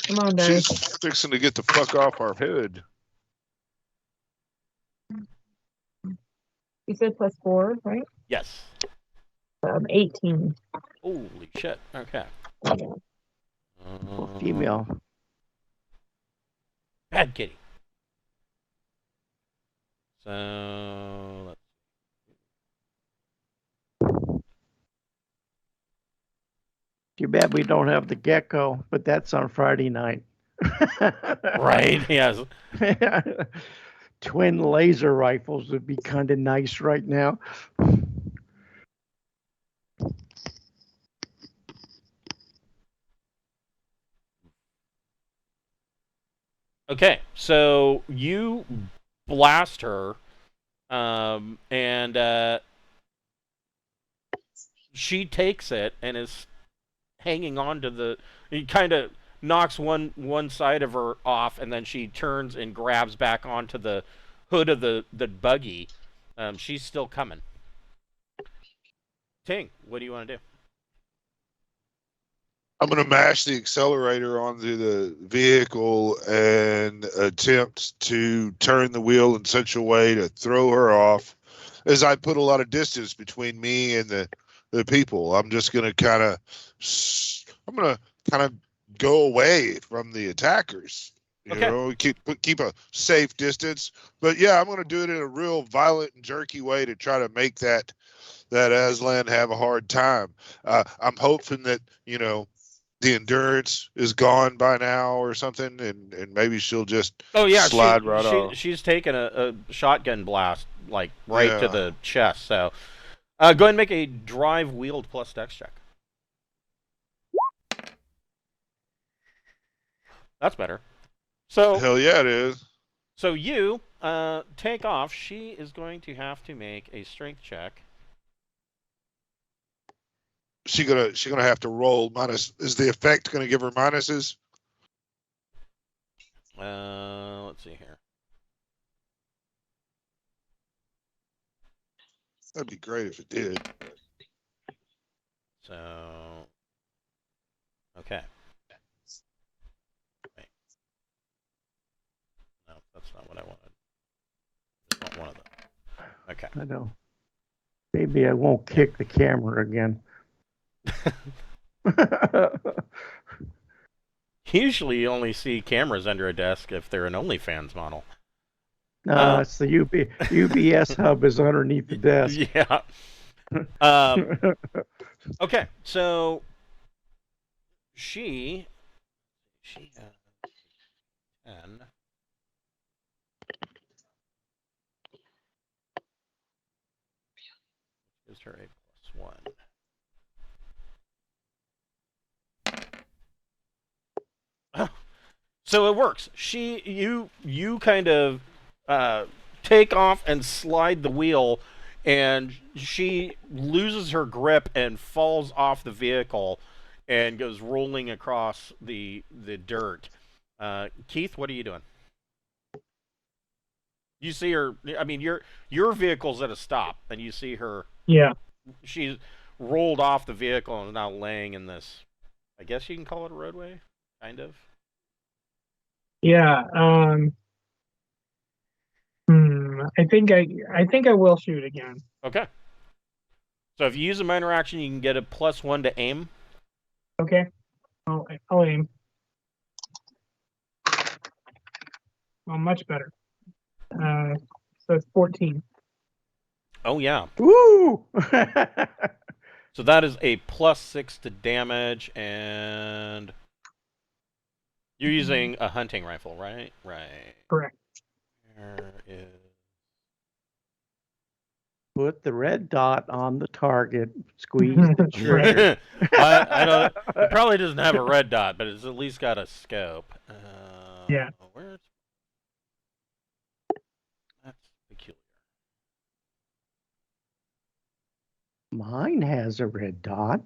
B: Come on,
D: She's
B: guys.
D: fixing to get the fuck off our head.
B: You said +4, right?
A: Yes.
B: 18.
A: Holy shit. Okay.
C: Female.
A: Bad kitty. So let's
C: Too bad we don't have the gecko, but that's on Friday night.
A: right. Yes.
C: Twin laser rifles would be kind of nice right now.
A: Okay. So you blast her, and she takes it and is hanging on to the. He kind of knocks one side of her off, and then she turns and grabs back onto the hood of the buggy. She's still coming. Ting, what do you want to do?
D: I'm going to mash the accelerator onto the vehicle and attempt to turn the wheel in such a way to throw her off as I put a lot of distance between me and the people. I'm just going to kind of go away from the attackers. You
A: Okay.
D: know, keep a safe distance. But yeah, I'm going to do it in a real violent and jerky way to try to make that Aslan have a hard time. I'm hoping that, the endurance is gone by now or something, and maybe she'll just slide right off.
A: She's taken a shotgun blast, like, right to
D: Yeah.
A: the chest. So go ahead and make a drive wield plus dex check. That's better. So
D: Hell yeah, it is.
A: So you take off. She is going to have to make a strength check.
D: She gonna have to roll minus. Is the effect gonna give her minuses?
A: Let's see here.
D: That'd be great if it did.
A: So, okay. Wait. No, that's not what I wanted. Just want one of them. Okay.
C: I know. Maybe I won't kick the camera again.
A: Usually you only see cameras under a desk if they're an OnlyFans model.
C: No, it's the UBS hub is underneath the desk.
A: Yeah. Okay, so she has 10. Gives her a +1. So it works. You kind of take off and slide the wheel, and she loses her grip and falls off the vehicle and goes rolling across the dirt. Keith, what are you doing? You see her. I mean, your vehicle's at a stop, and you see her.
E: Yeah.
A: She's rolled off the vehicle and is now laying in this. I guess you can call it a roadway, kind of.
E: Yeah. I think I will shoot again.
A: Okay. So if you use a minor action, you can get a +1 to aim.
E: Okay. I'll aim. Well, much better. So it's 14.
A: Oh yeah.
C: Woo!
A: So that is a +6 to damage, and you're using a hunting rifle, right? Right.
E: Correct.
A: There is.
C: Put the red dot on the target. Squeeze the trigger.
A: I don't. It probably doesn't have a red dot, but it's at least got a scope.
E: Yeah.
A: Where's that's peculiar.
C: Mine has a red dot.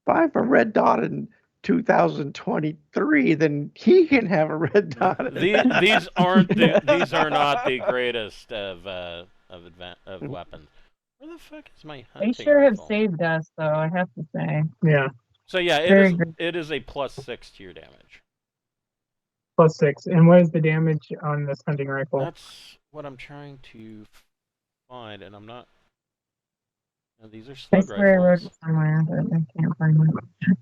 C: If I have a red dot in 2023, then he can have a red dot.
A: These aren't these are not the greatest of weapons. Where the fuck is my hunting
B: They sure have
A: rifle?
B: saved us, though, I have to say.
E: Yeah.
A: So yeah,
B: Very good.
A: it is a +6 to your damage.
E: +6. And what is the damage on this hunting rifle?
A: That's what I'm trying to find, and I'm not. No, these are
B: I
A: slug
B: swear I wrote
A: rifles.
B: it somewhere, but I can't find it.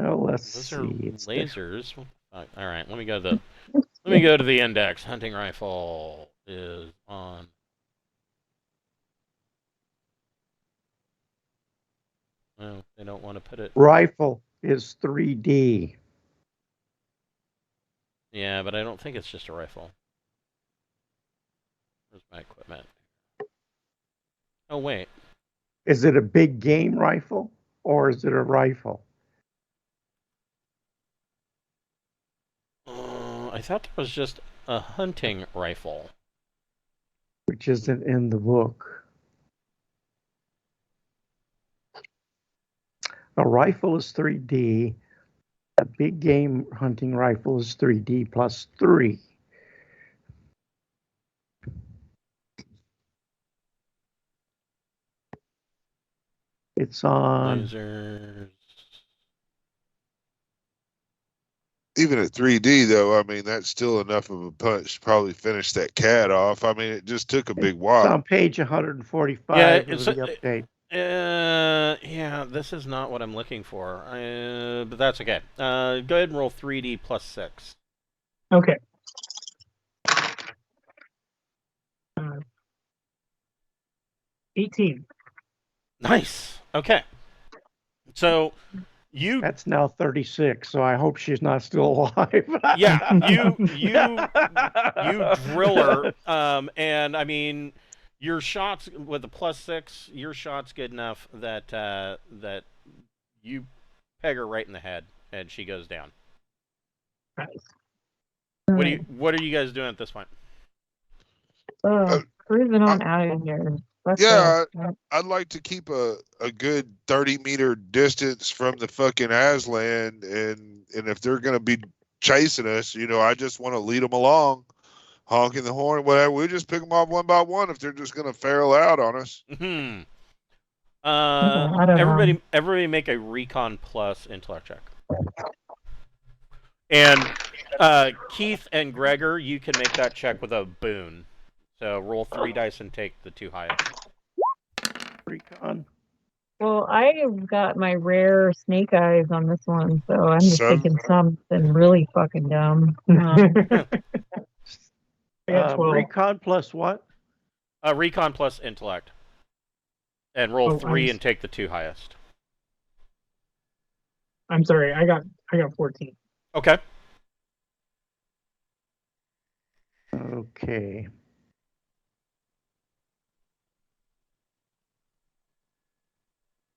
C: Oh, let's
A: Those
C: see.
A: are
C: It's the-
A: lasers. All right, let me go to the index. Hunting rifle is on. No, they don't want to put it.
C: Rifle is 3D.
A: Yeah, but I don't think it's just a rifle. Where's my equipment? Oh wait.
C: Is it a big game rifle or is it a rifle?
A: I thought there was just a hunting rifle.
C: Which isn't in the book. A rifle is 3D. A big game hunting rifle is 3D plus 3. It's on.
A: Lasers.
D: Even at 3D though, I mean that's still enough of a punch to probably finish that cat off. I mean it just took a big
C: It's
D: while.
C: on page 145
A: Yeah,
C: of
A: it's
C: the update.
A: Yeah, this is not what I'm looking for. But that's okay. Go ahead and roll 3D +6.
E: Okay. 18.
A: Nice. Okay. So you
C: That's now 36, so I hope she's not still alive.
A: yeah, you drill her, and I mean your shots with the +6, your shot's good enough that that you peg her right in the head and she goes down.
E: Nice.
A: What are you guys doing at this point?
B: Cruising on out of here.
D: Yeah, I'd like to keep a good 30-meter distance from the fucking Aslan, and if they're gonna be chasing us, you know, I just want to lead them along, honking the horn, whatever. We just pick them off one by one if they're just gonna feral out on us.
B: I don't know.
A: Everybody make a recon plus intellect check. And Keith and Gregor, you can make that check with a boon. So roll 3 dice and take the 2 highest.
C: Recon.
B: Well, I got my rare snake eyes on this one, so I'm just thinking something really fucking dumb.
E: I got 12.
C: Recon plus what?
A: Recon plus intellect. And roll 3 and take the 2 highest.
E: I'm sorry, I got 14.
A: Okay.
C: Okay.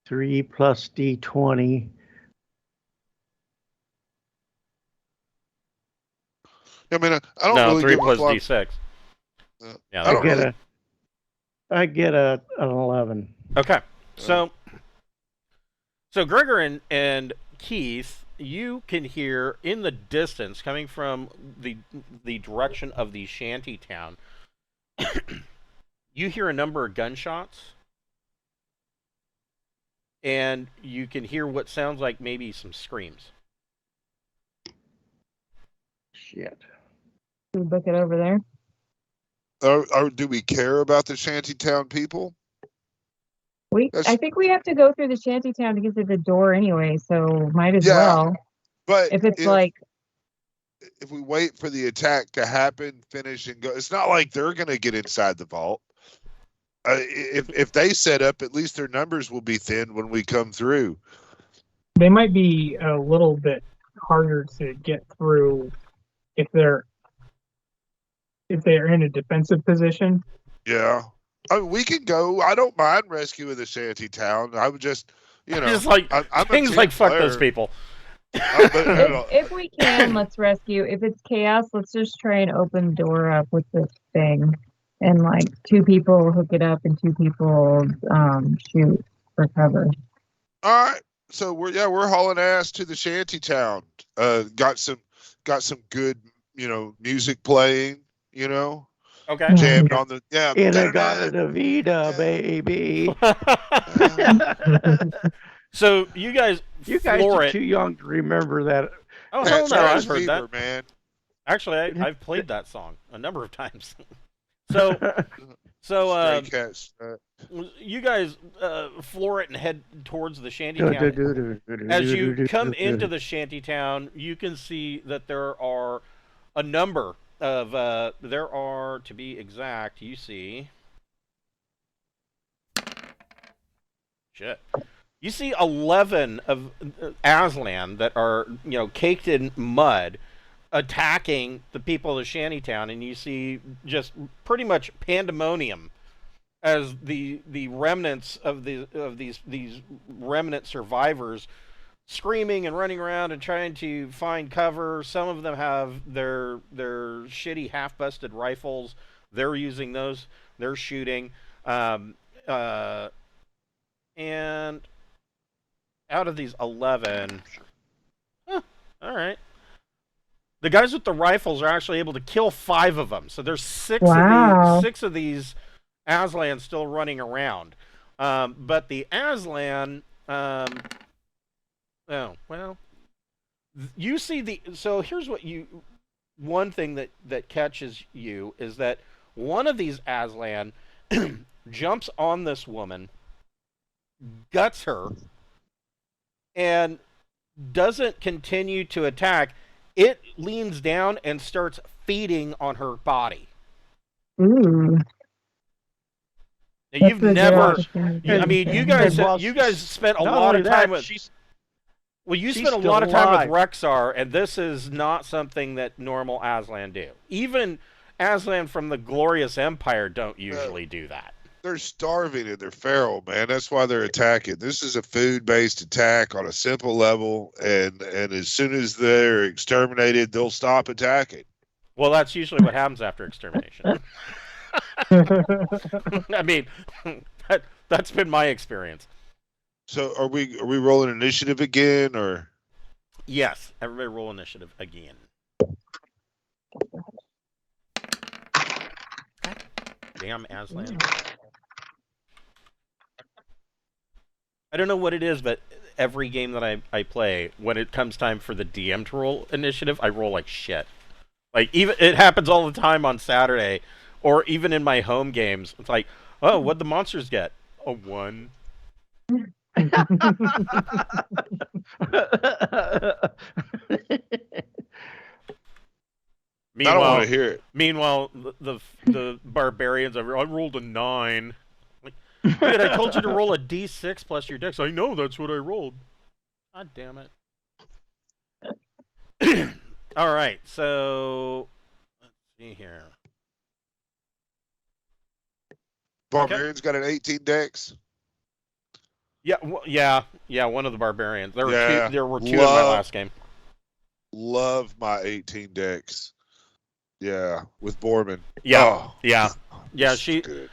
C: Three plus D20.
D: I mean, I don't
A: No,
D: really
A: 3
D: give
A: plus
D: a fuck.
A: D6. Yeah,
D: I don't
A: that
D: really-
C: I get an 11.
A: Okay. So Gregor and Keith, you can hear in the distance, coming from the direction of the shanty town, you hear a number of gunshots, and you can hear what sounds like maybe some screams.
C: Shit.
B: We book it over there.
D: Do we care about the shantytown people?
B: I think we have to go through the shanty town to get to the door anyway, so might as
D: Yeah,
B: well.
D: But
B: If it's like,
D: if we wait for the attack to happen, finish and go, it's not like they're going to get inside the vault. If they set up, at least their numbers will be thin when we come through.
E: They might be a little bit harder to get through if they're in a defensive position.
D: Yeah. I mean, we can go. I don't mind rescuing the shanty town. I would just,
A: Just like
D: I'm
A: things like fuck those people.
B: if we can, let's rescue. If it's chaos, let's just try and open the door up with this thing. And like 2 people hook it up and 2 people shoot for cover.
D: All right. So we're hauling ass to the shanty town. Got some good, music playing,
A: Okay.
D: jammed on the
C: In-A-Gadda-Da-Vida, baby.
A: So you guys floor
C: are
A: it.
C: too young to remember that.
A: Oh hell no, I've heard
D: Fever,
A: that.
D: man.
A: Actually, I've played that song a number of times. So
D: Stray Cats.
A: you guys floor it and head towar's the shanty town. As you come into the shanty town, you can see that there are a number of to be exact, you see you see 11 of Aslan that are caked in mud, attacking the people of the shantytown, and you see just pretty much pandemonium as the remnants of these remnant survivors screaming and running around and trying to find cover. Some of them have their shitty half-busted rifles. They're using those. They're shooting. And out of these 11, all right. The guys with the rifles are actually able to kill 5 of them. So there's 6 of these Aslan still running around. But the Aslan, you see so here's what one thing that catches you is that one of these Aslan jumps on this woman, guts her, and doesn't continue to attack. It leans down and starts feeding on her body.
B: Ooh.
A: Now, you've never. You guys spent a lot of time with. You spent a lot of time with Rexar, and this is not something that normal Aslan do. Even Aslan from the Glorious Empire don't usually do that.
D: They're starving and they're feral, man. That's why they're attacking. This is a food-based attack on a simple level, and as soon as they're exterminated, they'll stop attacking.
A: Well, that's usually what happens after extermination. I mean, that's been my experience.
D: So are we rolling initiative again, or?
A: Yes, everybody roll initiative again. Damn Aslan. I don't know what it is, but every game that I play, when it comes time for the DM to roll initiative, I roll like shit. Like, even it happens all the time on Saturday, or even in my home games. It's like, oh, what'd the monsters get? A 1.
D: I don't want to hear it.
A: Meanwhile, the barbarians, I rolled a 9. Like, dude, I told you to roll a d6 plus your dex. I know, that's what I rolled. God damn it. All right, so let's see here.
D: Barbarians got an 18 dex.
A: Yeah, one of the barbarians. There were two in my last game.
D: Love my 18 dex. Yeah, with Borman.
A: Yeah,
D: oh,
A: yeah. She.
D: Good.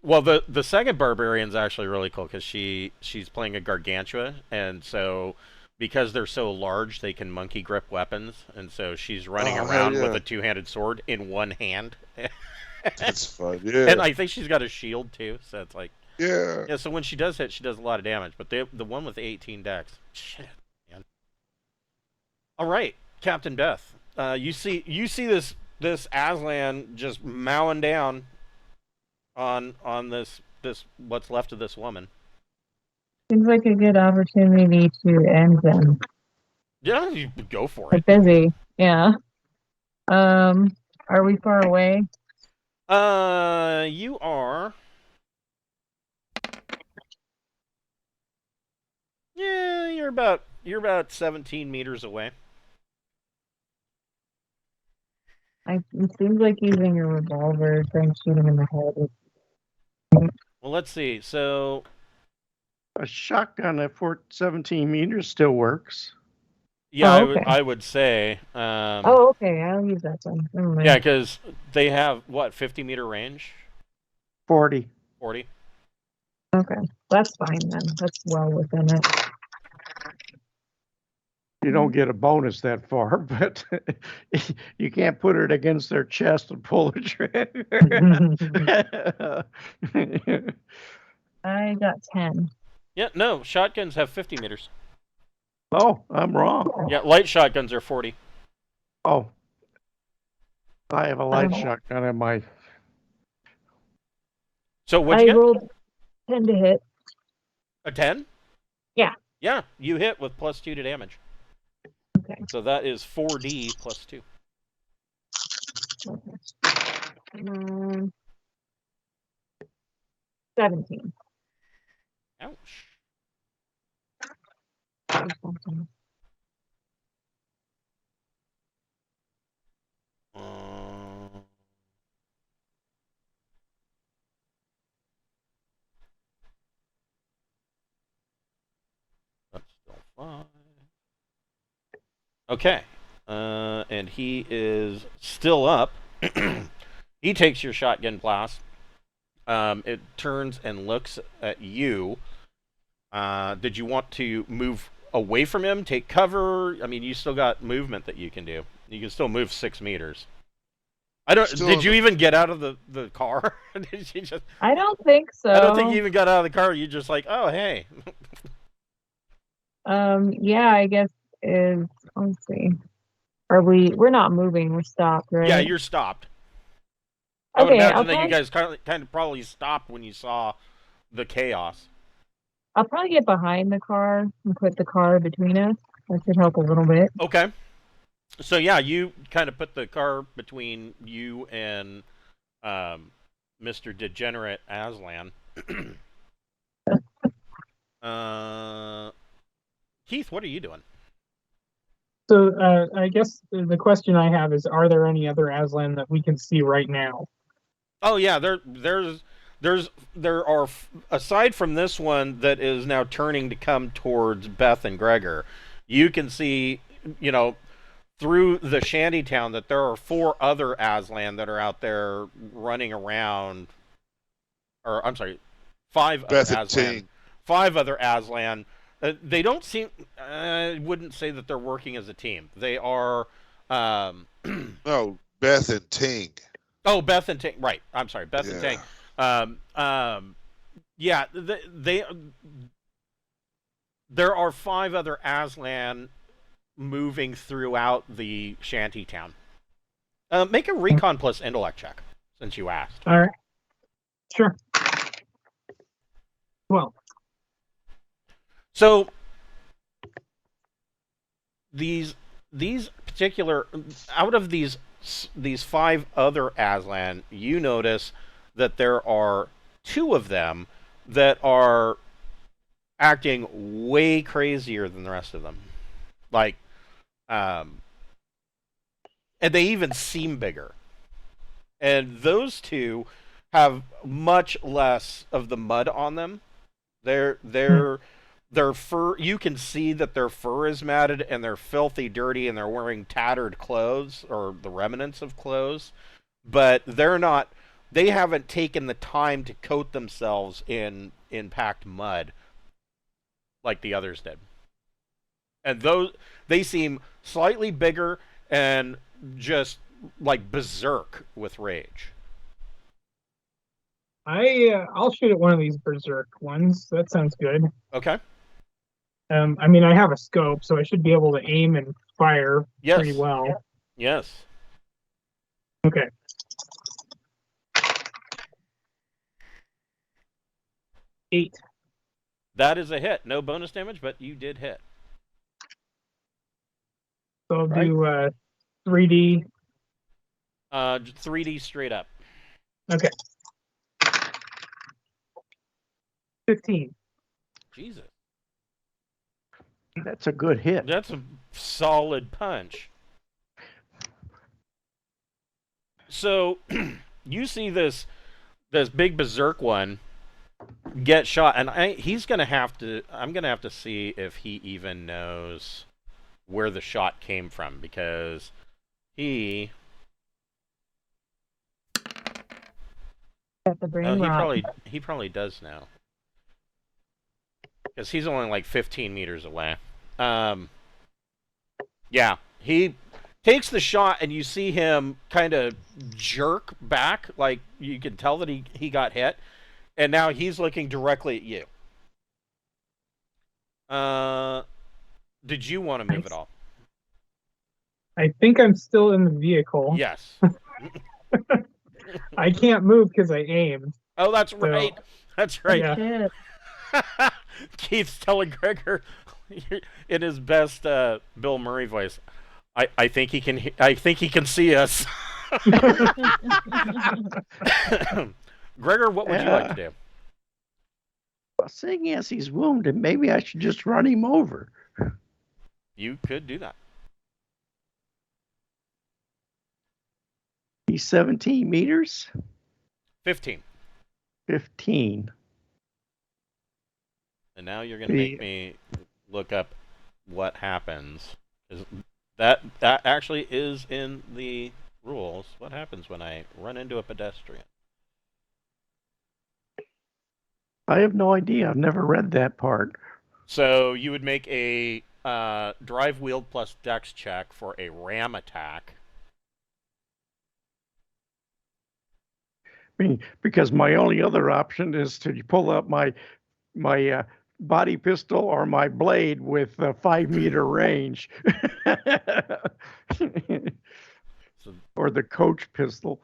A: Well, the second barbarian's actually really cool because she's playing a Gargantua, and so because they're so large, they can monkey grip weapons, and so she's running
D: Oh, hell
A: around with
D: yeah.
A: a two-handed sword in one hand.
D: That's fun.
A: And
D: Yeah.
A: I think she's got a shield too, so it's like,
D: Yeah.
A: yeah. So when she does hit, she does a lot of damage. But the one with 18 dex, shit, man. All right, Captain Beth, you see this Aslan just mowing down on this what's left of this woman.
B: Seems like a good opportunity to end them.
A: Yeah, you go for
B: They're
A: it.
B: busy. Yeah. Are we far away?
A: You are. Yeah, you're about 17 meters away.
B: It seems like using a revolver, trying to shoot him in the head.
A: Well, let's see. So
C: A shotgun at 17 meters still works.
A: yeah,
B: Oh, okay.
A: I would say.
B: Oh, okay. I'll use that then. Never mind.
A: Yeah, because they have what 50-meter range.
C: 40.
A: 40.
B: Okay. That's fine then. That's well within it.
C: You don't get a bonus that far, but you can't put it against their chest and pull the trigger.
B: I got 10.
A: Yeah, no, shotguns have 50 meters.
C: Oh, I'm wrong.
A: Yeah, light shotguns are 40.
C: Oh, I have a light shotgun in my.
A: So what'd
B: I
A: you get?
B: rolled 10 to hit.
A: A 10?
B: Yeah.
A: Yeah, you hit with +2 to damage.
B: Okay.
A: So that is 4d +2.
B: Okay. 17.
A: Ouch. That's still 5. Okay. And he is still up. He takes your shotgun blast. It turns and looks at you. Did you want to move away from him, take cover? I mean, you still got movement that you can do. You can still move 6 meters. I don't.
D: Still
A: did
D: in
A: you
D: the-
A: even get out of the car? Did you just?
B: I don't think so.
A: I don't think you even got out of the car. You just like, oh hey.
B: Yeah, I guess is, let's see. We're not moving, we're stopped, right?
A: Yeah, you're stopped. I would
B: Okay,
A: imagine that you guys kind of probably stopped when you saw the chaos.
B: I'll probably get behind the car and put the car between us. That should help a little bit.
A: Okay. So yeah, you kind of put the car between you and Mr. Degenerate Aslan. Keith, what are you doing?
E: So I guess the question I have is, are there any other Aslan that we can see right now?
A: Oh yeah, there are, aside from this one that is now turning to come towards Beth and Gregor, you can see, through the shanty town that there are 4 other Aslan that are out there running around. Or I'm sorry, 5 other
D: Beth and
A: Aslan.
D: Ting.
A: 5 other Aslan. They don't seem. I wouldn't say that they're working as a team. They are.
D: No, Beth and Ting.
A: Oh, Beth and Ting. Right. I'm sorry, Beth and
D: Yeah.
A: Ting. Yeah. There are 5 other Aslan moving throughout the shanty town. Make a recon plus intellect check, since you asked.
E: All right. Sure. Well,
A: So these particular, out of these 5 other Aslan, you notice that there are 2 of them that are acting way crazier than the rest of them. Like, and they even seem bigger. And those 2 have much less of the mud on them. Their fur, you can see that their fur is matted and they're filthy dirty and they're wearing tattered clothes or the remnants of clothes, but they haven't taken the time to coat themselves in packed mud like the others did. And they seem slightly bigger and just like berserk with rage.
E: I'll shoot at one of these berserk ones. That sounds good.
A: Okay.
E: I mean, I have a scope, so I should be able to aim and fire
A: Yes.
E: pretty well.
A: Yes.
E: Okay. Eight.
A: That is a hit. No bonus damage, but you did hit.
E: So I'll do 3D.
A: 3D straight up.
E: Okay. 15.
A: Jesus.
C: That's a good hit.
A: That's a solid punch. So you see this big berserk one get shot, and I'm gonna have to see if he even knows where the shot came from, because he
B: Got the brain rot.
A: he probably does now, because he's only like 15 meters away. Yeah, he takes the shot, and you see him kind of jerk back, like you can tell that he got hit, and now he's looking directly at you. Did you want to move at all?
E: I think I'm still in the vehicle.
A: Yes.
E: I can't move because I aimed.
A: Oh, that's right. That's right.
E: Yeah.
B: Shit.
A: Keith's telling Gregor in his best Bill Murray voice, I think he can see us. Gregor, what would you like to do?
C: Well, seeing as he's wounded, maybe I should just run him over.
A: You could do that.
C: He's 17 meters?
A: 15.
C: 15.
A: And now you're going to make me look up what happens. That actually is in the rules. What happens when I run into a pedestrian?
C: I have no idea. I've never read that part.
A: So you would make a drive wield plus dex check for a ram attack.
C: I mean, because my only other option is to pull up my body pistol or my blade with a 5-meter range. Or the coach pistol.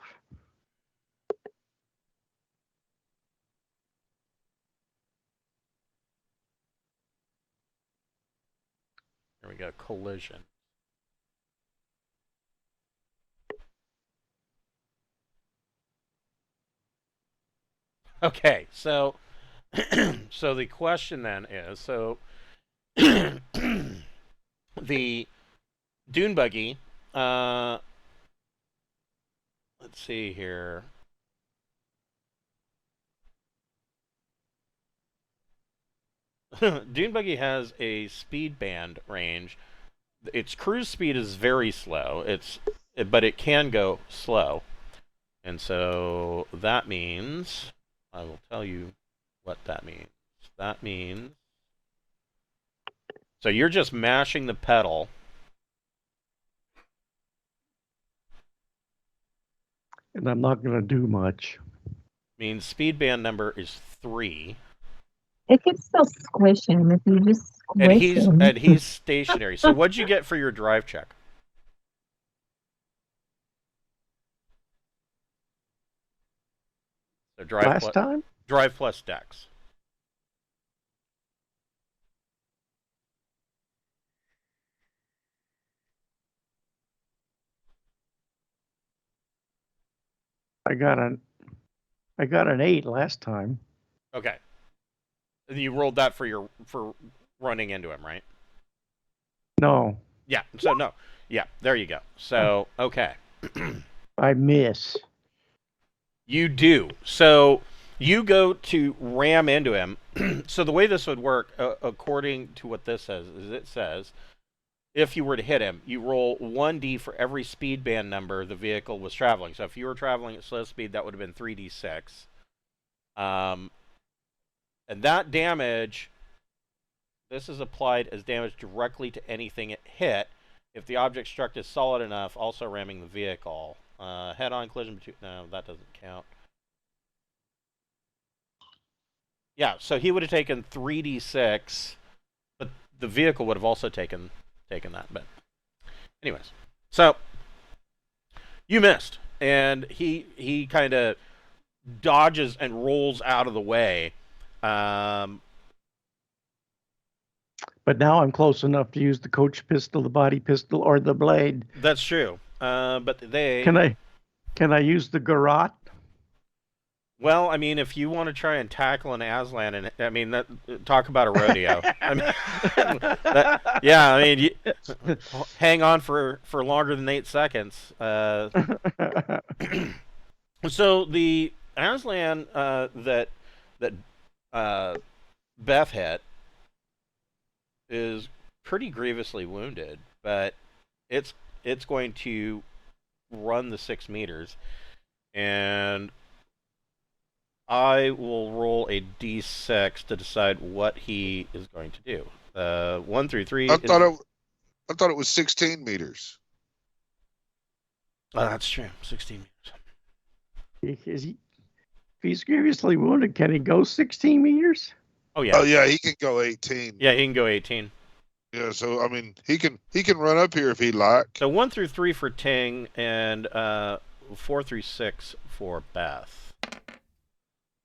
A: Here we go, collision. Okay, so so the question then is, so the dune buggy, let's see here. Dune buggy has a speed band range. Its cruise speed is very slow. But it can go slow, and so that means I will tell you what that means. That means so you're just mashing the pedal.
C: And I'm not going to do much.
A: Means speed band number is 3.
B: It could still squish him if you just squish him.
A: And he's stationary. So what'd you get for your drive check? So
C: Last time?
A: Drive plus dex.
C: I got an 8 last time.
A: Okay. You rolled that for running into him, right?
C: No.
A: Yeah. So no. Yeah. There you go. So okay.
C: I miss.
A: You do. So you go to ram into him. So the way this would work, according to what this says, is it says if you were to hit him, you roll 1d for every speed band number the vehicle was traveling. So if you were traveling at slow speed, that would have been 3d6. And that damage This is applied as damage directly to anything it hit. If the object struck is solid enough, also ramming the vehicle. Head-on collision between... No, that doesn't count. Yeah, so he would have taken 3d6, but the vehicle would have also taken that. But anyways, so you missed, and he kind of dodges and rolls out of the way.
C: But now I'm close enough to use the coach pistol, the body pistol, or the blade.
A: That's true. But they...
C: Can I use the garrote?
A: Well, I mean, if you want to try and tackle an Aslan, and I mean, talk about a rodeo. I mean, hang on for longer than 8 seconds. So the Aslan that Beth hit is pretty grievously wounded, but it's going to run the 6 meters, and I will roll a d6 to decide what he is going to do. 1 through 3.
D: I thought it was 16 meters.
A: Oh, that's true. 16 meters.
C: If he's grievously wounded, can he go 16 meters?
A: Oh yeah.
D: Oh yeah, he can go 18.
A: Yeah, he can go 18.
D: Yeah, so I mean, he can run up here if he'd like.
A: So 1 through 3 for Ting, and 4 through 6 for Beth.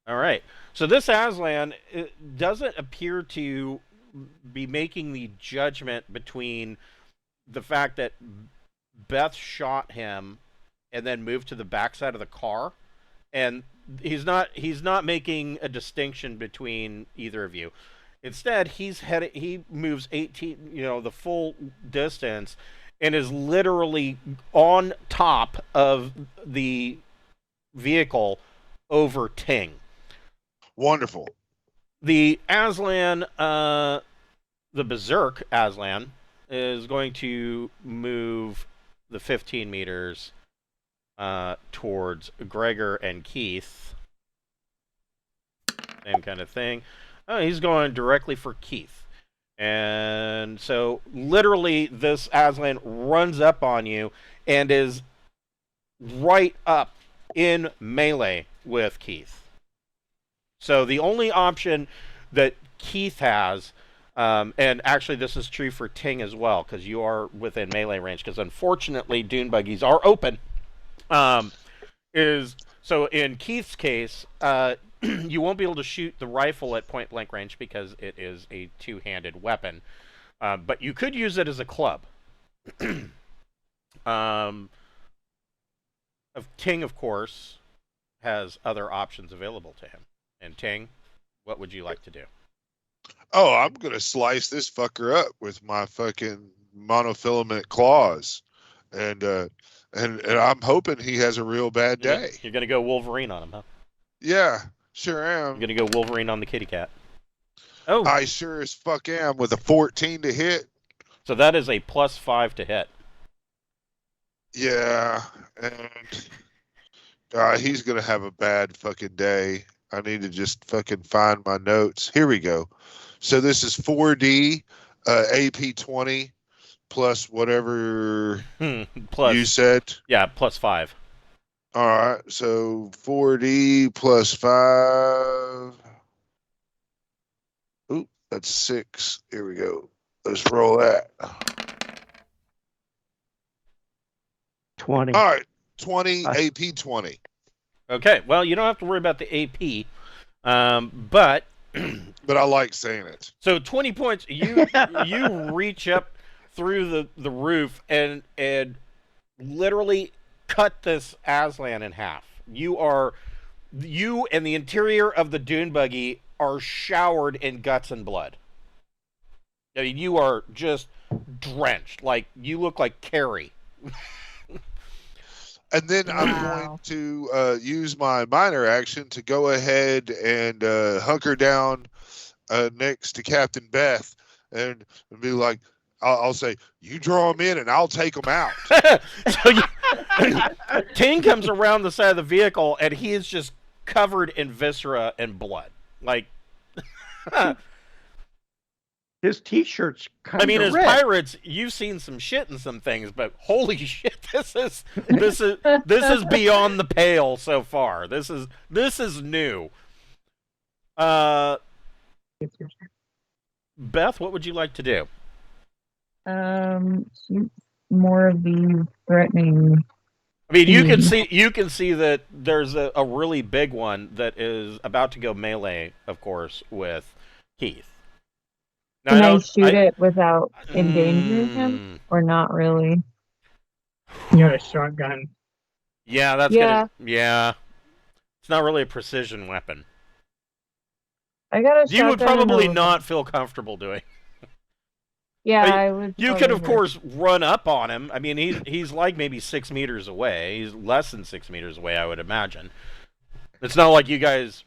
A: All right. So this Aslan doesn't appear to be making the judgment between the fact that Beth shot him and then moved to the backside of the car, and he's not making a distinction between either of you. Instead, he moves 18, the full distance, and is literally on top of the vehicle over Ting.
D: Wonderful.
A: The Aslan, the Berserk Aslan, is going to move the 15 meters towards Gregor and Keith. Same kind of thing. Oh, he's going directly for Keith. And so, literally, this Aslan runs up on you and is right up in melee with Keith. So the only option that Keith has, and actually this is true for Ting as well, because you are within melee range, because unfortunately dune buggies are open, is, so in Keith's case, you won't be able to shoot the rifle at point blank range because it is a two-handed weapon, but you could use it as a club. Ting, of course, has other options available to him. And Ting, what would you like to do?
D: Oh, I'm gonna slice this fucker up with my fucking monofilament claws, and I'm hoping he has a real bad day.
A: You're gonna go Wolverine on him, huh?
D: Yeah, sure am.
A: You're gonna go Wolverine on the kitty cat. Oh,
D: I sure as fuck am, with a 14 to hit.
A: So that is a +5 to hit.
D: Yeah, and he's gonna have a bad fucking day. I need to just fucking find my notes. Here we go. So this is 4D, AP 20, plus whatever
A: Plus,
D: you said.
A: yeah, +5.
D: All right, so 4D plus 5. Oop, that's 6. Here we go. Let's roll that.
C: 20.
D: All right, 20, AP 20.
A: Okay, well, you don't have to worry about the AP, but
D: But I like saying it.
A: so 20 points. You reach up through the roof and literally cut this Aslan in half. You and the interior of the dune buggy are showered in guts and blood. I mean, you are just drenched. Like, you look like Carrie.
D: And then I'm going to use my minor action to go ahead and hunker down next to Captain Beth and be like, I'll say, you draw them in and I'll take them out.
A: So Ting comes around the side of the vehicle and he is just covered in viscera and blood. Like,
C: his t-shirt's kind of
A: I mean, as
C: red.
A: pirates, you've seen some shit in some things, but holy shit, this is beyond the pale so far. This is new. Beth, what would you like to do?
B: Shoot more of these threatening.
A: I mean, you can see that there's a really big one that is about to go melee, of course, with Keith. Now,
B: Can I shoot it without endangering him, or not really?
E: You got a shotgun.
A: Yeah, that's gonna. Yeah, it's not really a precision weapon.
B: I got a shotgun.
A: You would probably not feel comfortable doing.
B: Yeah, I would.
A: You could, of course, run up on him. I mean, he's like maybe 6 meters away. He's less than 6 meters away, I would imagine. It's not like you guys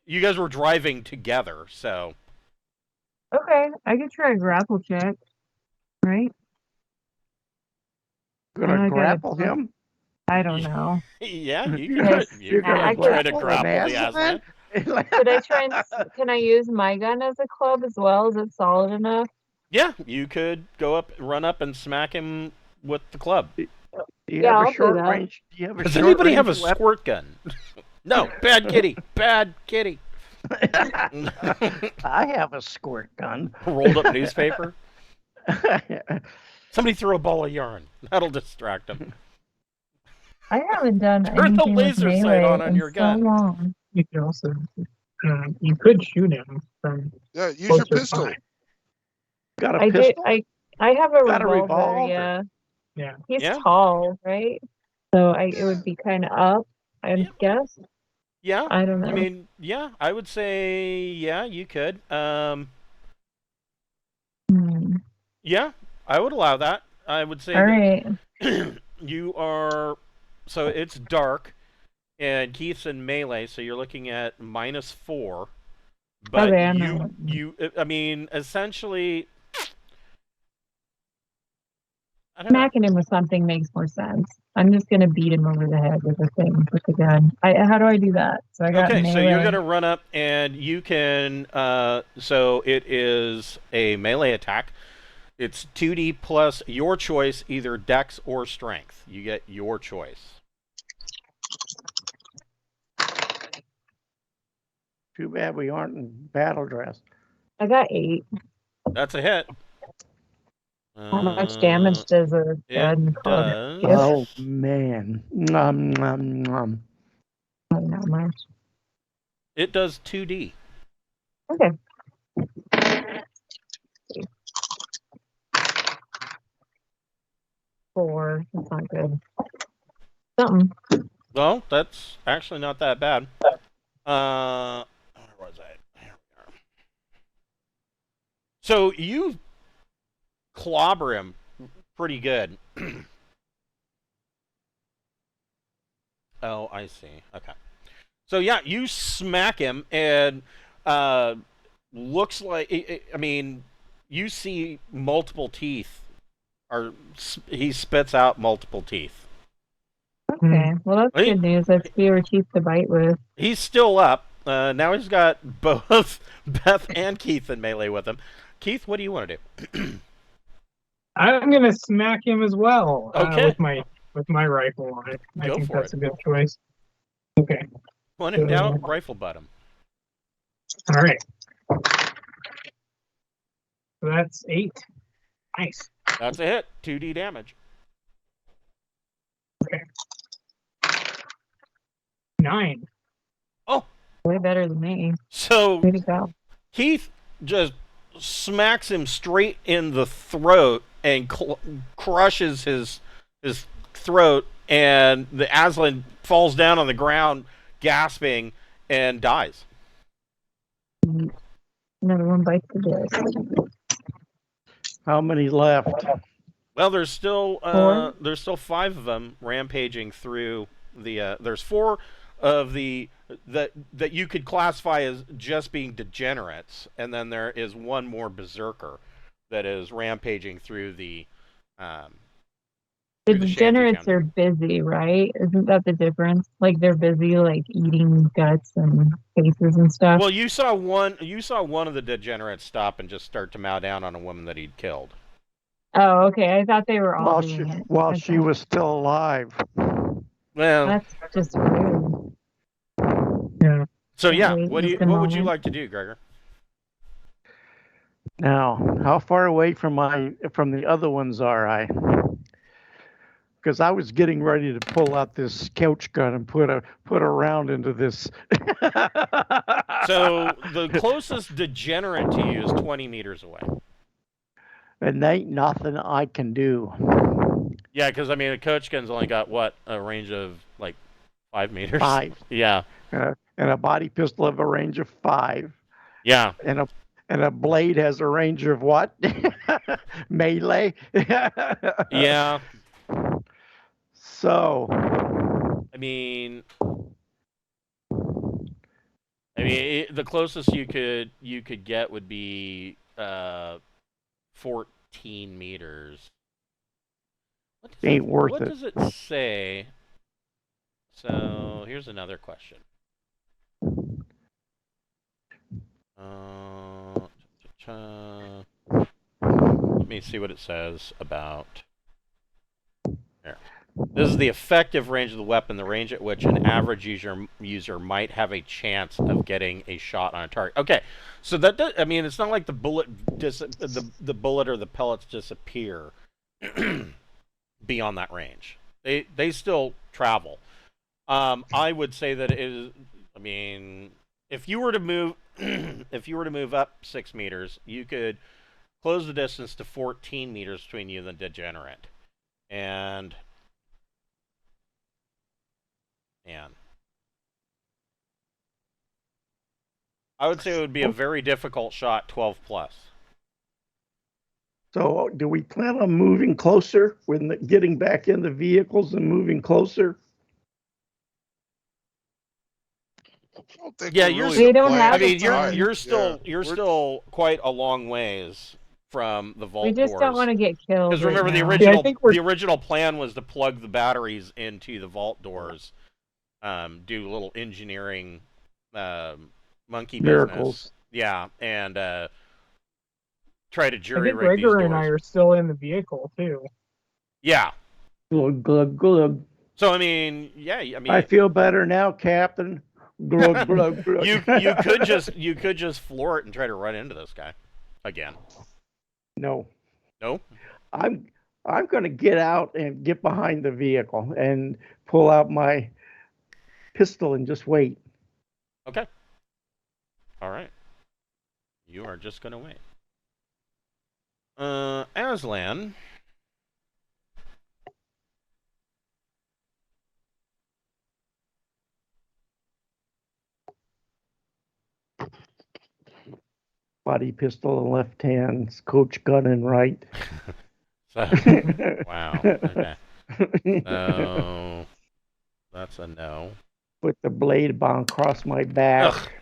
A: were driving together, so.
B: Okay, I could try a grapple check, right?
C: Gonna grapple him?
B: I don't know.
A: Yeah, you can try to grapple the Aslan.
B: Can I use my gun as a club as well? Is it solid enough?
A: Yeah, you could run up and smack him with the club.
C: Do you have a short range?
A: Does anybody have a squirt gun? No, bad kitty. Bad kitty.
C: I have a squirt gun.
A: Rolled up newspaper. Somebody throw a ball of yarn. That'll distract them.
B: I haven't done
A: Turn the
B: anything
A: laser
B: with
A: sight
B: melee
A: on your gun.
B: So long.
E: You could also, you could shoot him from.
D: Yeah, use your pistol.
E: By.
C: Got a pistol?
B: I have a
C: Got
B: revolver.
C: a revolver.
B: Yeah.
E: Yeah.
B: He's tall, right? So it would be kind of up, I guess.
A: Yeah.
B: I don't know.
A: I mean, yeah, I would say, yeah, you could. Yeah, I would allow that. I would say.
B: All right.
A: You are, so it's dark, and Keith's in melee, so you're looking at -4. But I mean, essentially, I don't know.
B: Smacking him with something makes more sense. I'm just gonna beat him over the head with the thing, with the gun. How do I do that? So I got melee.
A: So you're gonna run up, and you can. So it is a melee attack. It's 2d plus your choice, either dex or strength. You get your choice.
C: Too bad we aren't in battle dress.
B: I got 8.
A: That's a hit.
B: How much damage does a gun
A: does.
C: Oh man. Nom, nom, nom.
B: Not much.
A: It does 2d.
B: Okay. 4. That's not good. Something.
A: Well, that's actually not that bad. Where was I? Here we are. So you clobber him pretty good. Oh, I see. Okay. So yeah, you smack him, and looks like, I mean, you see multiple teeth. He spits out multiple teeth.
B: Okay, well that's good news. That's fewer teeth to bite with.
A: He's still up. Now he's got both Beth and Keith in melee with him. Keith, what do you want to do?
E: I'm gonna smack him as well.
A: Okay.
E: With my rifle on it. I think that's
A: it.
E: a good choice. Okay.
A: One in doubt, rifle butt him.
E: All right. So that's 8. Nice.
A: That's a hit. 2d damage.
E: Okay. 9.
A: Oh,
B: way better than me.
A: So
B: way to go.
A: Keith just smacks him straight in the throat and crushes his throat, and the Aslan falls down on the ground, gasping, and dies.
B: Another one bites the dust.
C: How many left?
A: Well, there's still 5 of them rampaging through the. There's 4 of the that you could classify as just being degenerates, and then there is one more berserker that is rampaging through the
B: The
A: through the shanty
B: degenerates
A: town.
B: are busy, right? Isn't that the difference? Like they're busy, like eating guts and faces and stuff.
A: Well, you saw one. You saw one of the degenerates stop and just start to mow down on a woman that he'd killed.
B: Oh, okay. I thought they were all
C: While
B: doing it.
C: while
B: Okay.
C: she was still alive.
A: Well,
B: That's just rude.
E: Yeah.
A: so yeah,
B: Wait
A: what
B: just a
A: what would you
B: moment.
A: like to do, Gregor?
C: Now, how far away from the other ones are I? Because I was getting ready to pull out this couch gun and put a round into this.
A: So the closest degenerate to you is 20 meters away.
C: And ain't nothing I can do.
A: Yeah, because I mean, a coach gun's only got what, a range of like 5 meters.
C: 5.
A: Yeah.
C: And a body pistol have a range of 5.
A: Yeah.
C: And a blade has a range of what? Melee.
A: Yeah.
C: So.
A: I mean, the closest you could get would be 14 meters.
C: Ain't worth
A: what
C: it.
A: does it say? So here's another question. Let me see what it says about. There. This is the effective range of the weapon, the range at which an average user might have a chance of getting a shot on a target. Okay, so that does, I mean, it's not like the bullet the bullet or the pellets disappear beyond that range. They still travel. I would say that it is. I mean, if you were to move, if you were to move up 6 meters, you could close the distance to 14 meters between you and the degenerate, and I would say it would be a very difficult shot, 12 plus.
C: So, do we plan on moving closer when getting back in the vehicles and moving closer?
D: I don't think
A: Yeah,
D: we're
A: you're.
D: really
B: They
D: the
B: don't
D: plan
B: have
A: I
B: a
A: mean,
B: plan.
A: you're still
D: We're-
A: still quite a long ways from the vault
B: We just
A: doors.
B: don't want to get killed.
A: Because remember, the
B: now.
A: original
E: Yeah, I think we're-
A: the original plan was to plug the batteries into the vault doors, do a little engineering, monkey
C: Miracles.
A: business, yeah, and try to
E: I
A: jury
E: think
A: rig these
E: Gregor and I
A: doors.
E: are still in the vehicle too.
A: Yeah.
C: Glug, glug, glug.
A: So I mean, yeah, I mean,
C: I feel better now, Captain. Glug, glug, glug.
A: you could just floor it and try to run into this guy again.
C: No.
A: No.
C: I'm going to get out and get behind the vehicle and pull out my pistol and just wait.
A: Okay. All right. You are just gonna wait. Aslan.
C: Body pistol in left hand, coach gun in right.
A: So, wow. Okay. So that's a no.
C: Put the blade bound across my back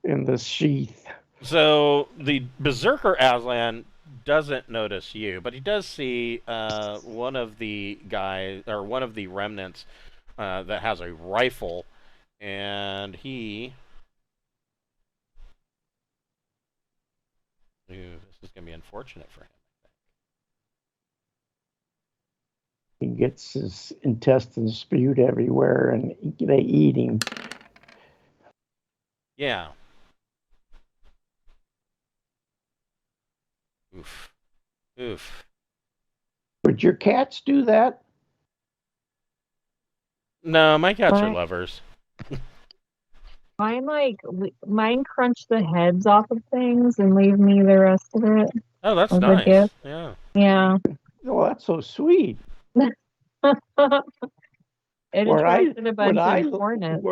C: in the sheath.
A: So the Berserker Aslan doesn't notice you, but he does see one of the guys, or one of the remnants that has a rifle, and he. Ooh, this is going to be unfortunate for him.
C: He gets his intestines spewed everywhere, and they eat him.
A: Yeah. Oof. Oof.
C: Would your cats do that?
A: No, my cats are
B: What?
A: lovers.
B: Mine crunch the heads off of things and leave me the rest of it.
A: Oh, that's
B: As a
A: nice.
B: gift?
A: Yeah.
B: Yeah.
C: Oh, that's so sweet.
B: It
C: Where
B: attracted a bunch of hornets.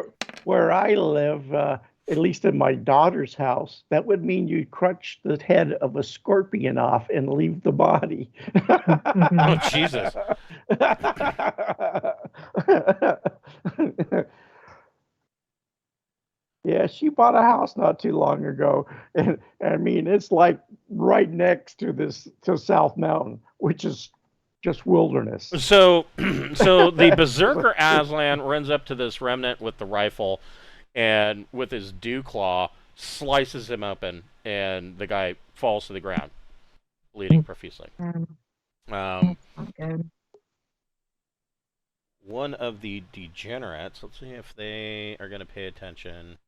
C: where I live, at least in my daughter's house, that would mean you crunch the head of a scorpion off and leave the body.
A: Oh, Jesus.
C: Yeah, she bought a house not too long ago, and I mean it's like right next to South Mountain, which is just wilderness.
A: So, so the Berserker Aslan runs up to this remnant with the rifle, and with his dew claw slices him open, and the guy falls to the ground, bleeding profusely.
B: That's not good.
A: One of the degenerates, let's see if they are going to pay attention.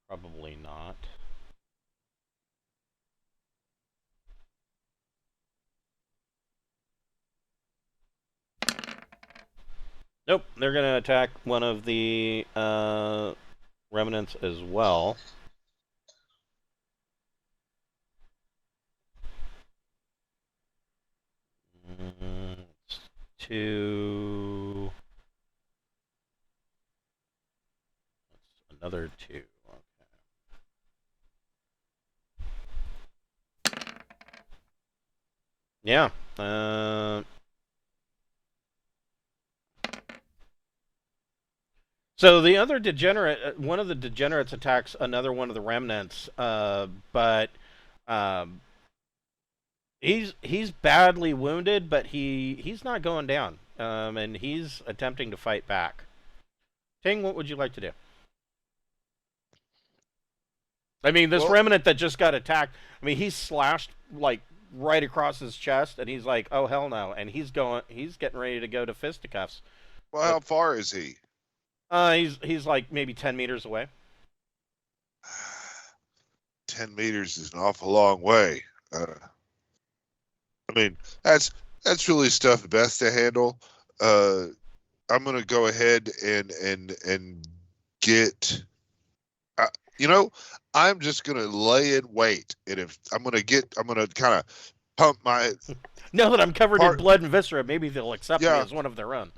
A: Probably not. Nope, they're going to attack one of the remnants as well. It's 2. That's another 2. Okay. Yeah. So the other degenerate, one of the degenerates attacks another one of the remnants, but he's badly wounded, but he's not going down, and he's attempting to fight back. Ting, what would you like to do? I mean, this remnant that just got attacked. I mean, he's slashed like right across his chest, and he's like, "Oh hell no!" And he's getting ready to go to fisticuffs.
D: Well, how far is he?
A: He's like maybe 10 meters away.
D: 10 meters is an awful long way. I mean, that's really stuff Beth to handle. I'm gonna go ahead and get. I'm just gonna lay in wait, and if I'm gonna kind of pump my.
A: Now that I'm covered in blood and viscera, maybe they'll accept me as one of their own.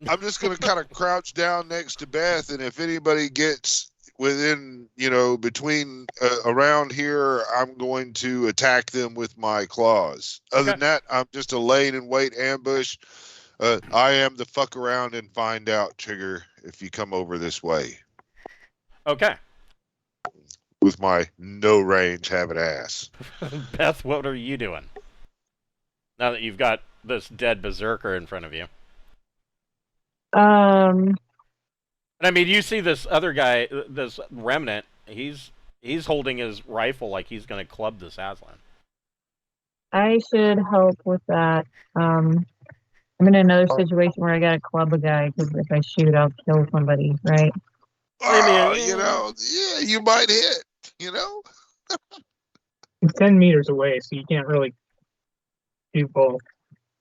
D: I'm just going to kind of crouch down next to Beth, and if anybody gets within, between around here, I'm going to attack them with my claws. Other than that, I'm just a laying in wait ambush. I am the fuck around and find out trigger if you come over this way.
A: Okay.
D: With my no range having ass.
A: Beth, what are you doing? Now that you've got this dead berserker in front of you. And I mean, you see this other guy, this remnant. He's holding his rifle like he's going to club this Aslan.
B: I should help with that. I'm in another situation where I got to club a guy because if I shoot, I'll kill somebody, right?
D: Oh, yeah, you might hit.
E: It's 10 meters away, so you can't really do both.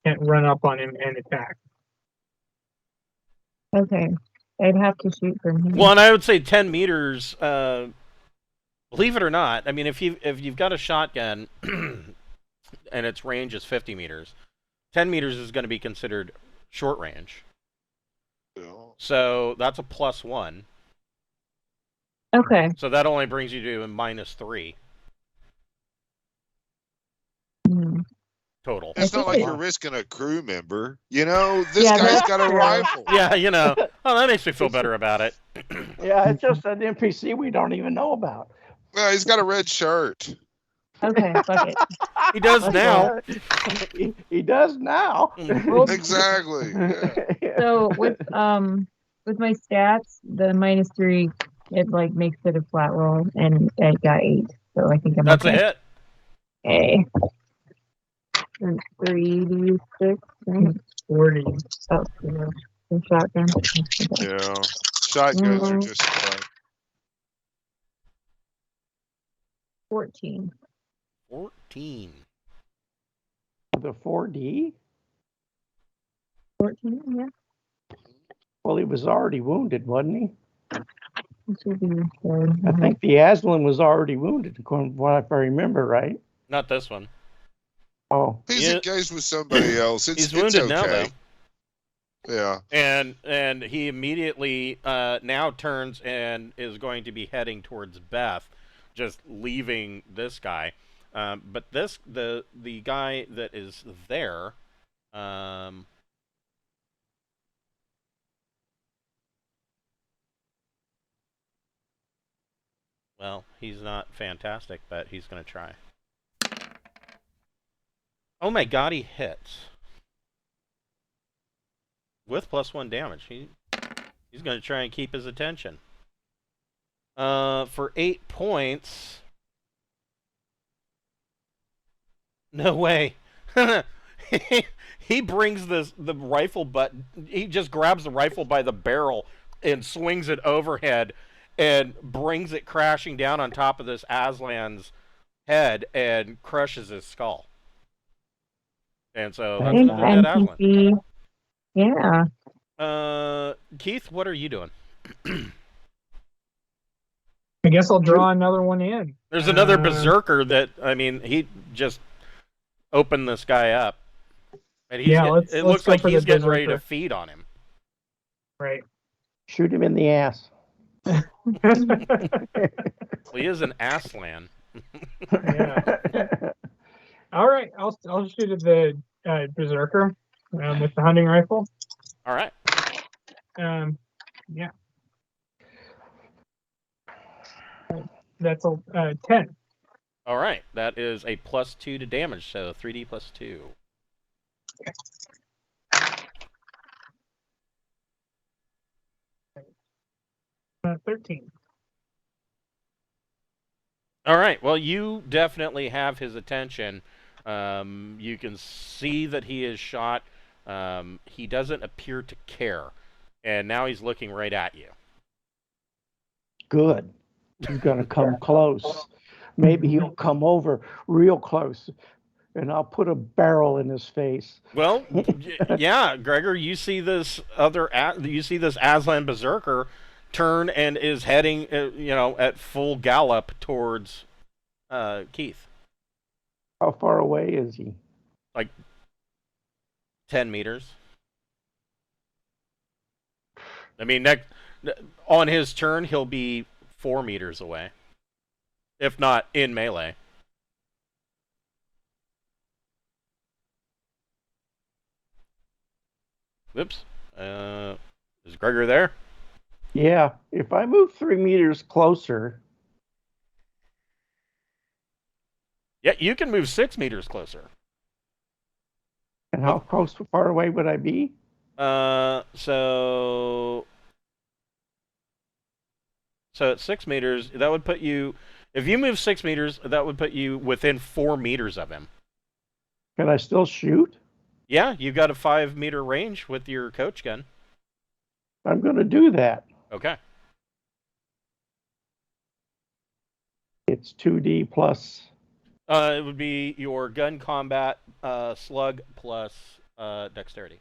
E: Can't run up on him and attack.
B: Okay, I'd have to shoot from here.
A: Well, and I would say 10 meters. Believe it or not, I mean, if you've got a shotgun and its range is 50 meters, 10 meters is going to be considered short range. Yeah. So that's a +1.
B: Okay.
A: So that only brings you to a -3. Total.
D: It's not like you're risking a crew member. This guy's got a rifle.
A: Yeah, Oh, that makes me feel better about it.
C: Yeah, it's just an NPC we don't even know about.
D: Well, he's got a red shirt.
B: Okay, fuck it.
A: He does now.
C: He does now.
D: Exactly. Yeah.
B: So with my stats, the -3, it like makes it a flat roll, and it got 8. So I think I'm
A: That's
B: okay.
A: a hit.
B: Okay. 3d6, right?
E: 40.
B: Oh, the shotgun.
D: Yeah. Shotguns are just
B: 14.
A: 14.
C: The 4D?
B: 14, yeah.
C: Well, he was already wounded, wasn't he?
B: It should be good.
C: I think the Aslan was already wounded, according to what I remember, right?
A: Not this one.
C: Oh.
D: He's engaged with somebody else.
A: He's wounded
D: okay.
A: now, though.
D: Yeah.
A: And he immediately now turns and is going to be heading towards Beth, just leaving this guy. But the guy that is there, well, he's not fantastic, but he's going to try. Oh my god, he hits. With +1 damage. He's going to try and keep his attention. For 8 points... No way. He brings the rifle butt. He just grabs the rifle by the barrel and swings it overhead and brings it crashing down on top of this Aslan's head and crushes his skull. And so that's
B: Thanks,
A: another dead Aslan.
B: NPC. Yeah.
A: Keith, what are you doing?
E: I guess I'll draw another one in.
A: There's another berserker that, I mean, he just opened this guy up. And it looks like he's getting ready to feed on him.
E: Right.
C: Shoot him in the ass.
A: Well, he is an Aslan.
E: Yeah. All right, I'll shoot at the berserker with the hunting rifle.
A: All right.
E: Yeah. That's a 10.
A: All right. That is a +2 to damage, so 3d + 2.
E: 13.
A: All right. Well, you definitely have his attention. You can see that he is shot. He doesn't appear to care. And now he's looking right at you.
C: Good. He's going to come close. Maybe he'll come over real close, and I'll put a barrel in his face.
A: Well, yeah, Gregor, you see this Aslan berserker turn and is heading, at full gallop towards Keith.
C: How far away is he?
A: Like 10 meters. I mean, on his turn, he'll be 4 meters away, if not in melee. Whoops. Is Gregor there?
C: Yeah, if I move 3 meters closer.
A: Yeah, you can move 6 meters closer.
C: And how far away would I be?
A: So at 6 meters, that would put you... If you move 6 meters, that would put you within 4 meters of him.
C: Can I still shoot?
A: Yeah, you got a 5-meter range with your coach gun.
C: I'm going to do that.
A: Okay.
C: It's 2D plus...
A: It would be your gun combat slug plus dexterity.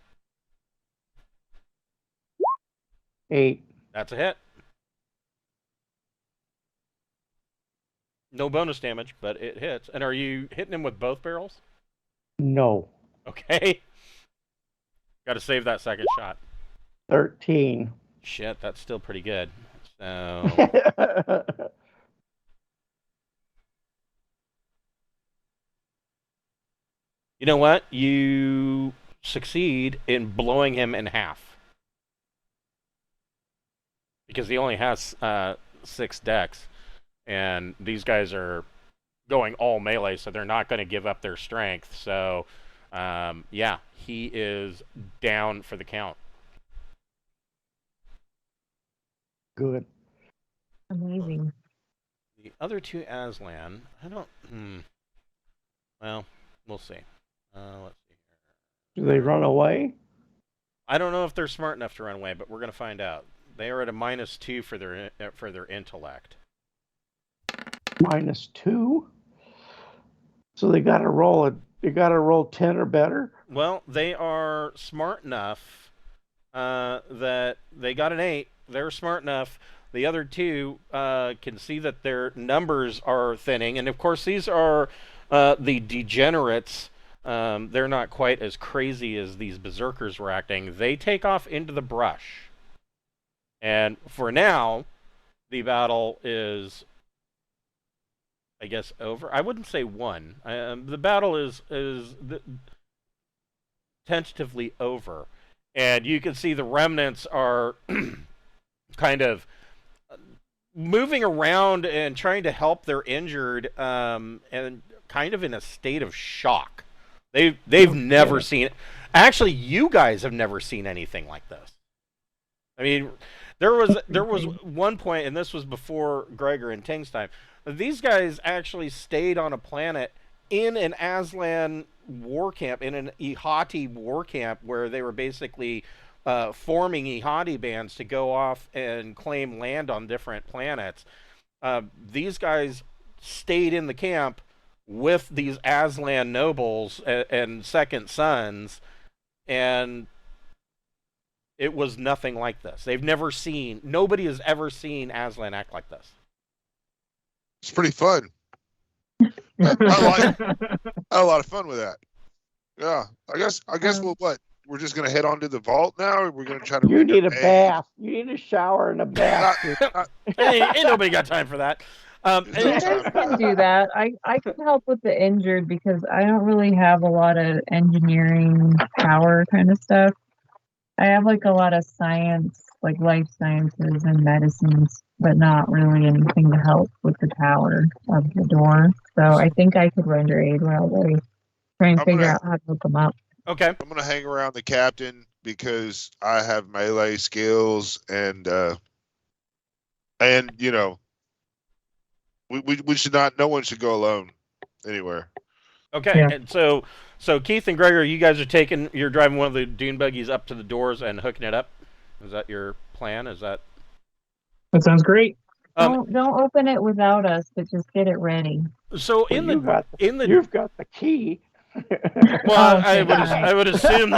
C: 8.
A: That's a hit. No bonus damage, but it hits. And are you hitting him with both barrels?
C: No.
A: Okay. Got to save that second shot.
C: 13.
A: Shit, that's still pretty good. So... You know what? You succeed in blowing him in half. Because he only has 6 dex. And these guys are going all melee, so they're not going to give up their strength. So, yeah, he is down for the count.
C: Good.
B: Amazing.
A: The other 2 Aslan, I don't... Well, we'll see. Let's see here.
C: Do they run away?
A: I don't know if they're smart enough to run away, but we're going to find out. They are at a -2 for their intellect.
C: -2? So they got to roll 10 or better?
A: Well, they are smart enough that they got an 8. They're smart enough. The other 2 can see that their numbers are thinning, and of course these are the degenerates. They're not quite as crazy as these berserkers were acting. They take off into the brush. And for now, the battle is, I guess, over. I wouldn't say won. The battle is tentatively over. And you can see the remnants are kind of moving around and trying to help their injured, and kind of in a state of shock. They've never seen it. Actually, you guys have never seen anything like this. I mean, there was one point, and this was before Gregor and Ting's time. These guys actually stayed on a planet in an Aslan war camp, in an Ihati war camp, where they were basically forming Ihati bands to go off and claim land on different planets. These guys stayed in the camp with these Aslan nobles and second sons, and it was nothing like this. Nobody has ever seen Aslan act like this.
D: It's pretty fun. I had a lot of fun with that. Yeah, I guess we're just gonna head on to the vault now, or we're gonna try to.
C: You need a bath. You need a shower and a bath.
A: Ain't nobody got time for that.
B: You guys can do that. I can help with the injured because I don't really have a lot of engineering power kind of stuff. I have like a lot of science, like life sciences and medicines, but not really anything to help with the power of the door. So I think I could render aid while they try and figure out how to hook them up.
A: Okay.
D: I'm gonna hang around the captain because I have melee skills and you know, we should not. No one should go alone anywhere.
A: Okay.
E: Yeah.
A: And so Keith and Gregor, you guys you're driving one of the dune buggies up to the doors and hooking it up. Is that your plan? Is that?
E: That sounds great.
B: Don't open it without us, but just get it ready.
A: So
C: You've got the key.
A: Well, I would assume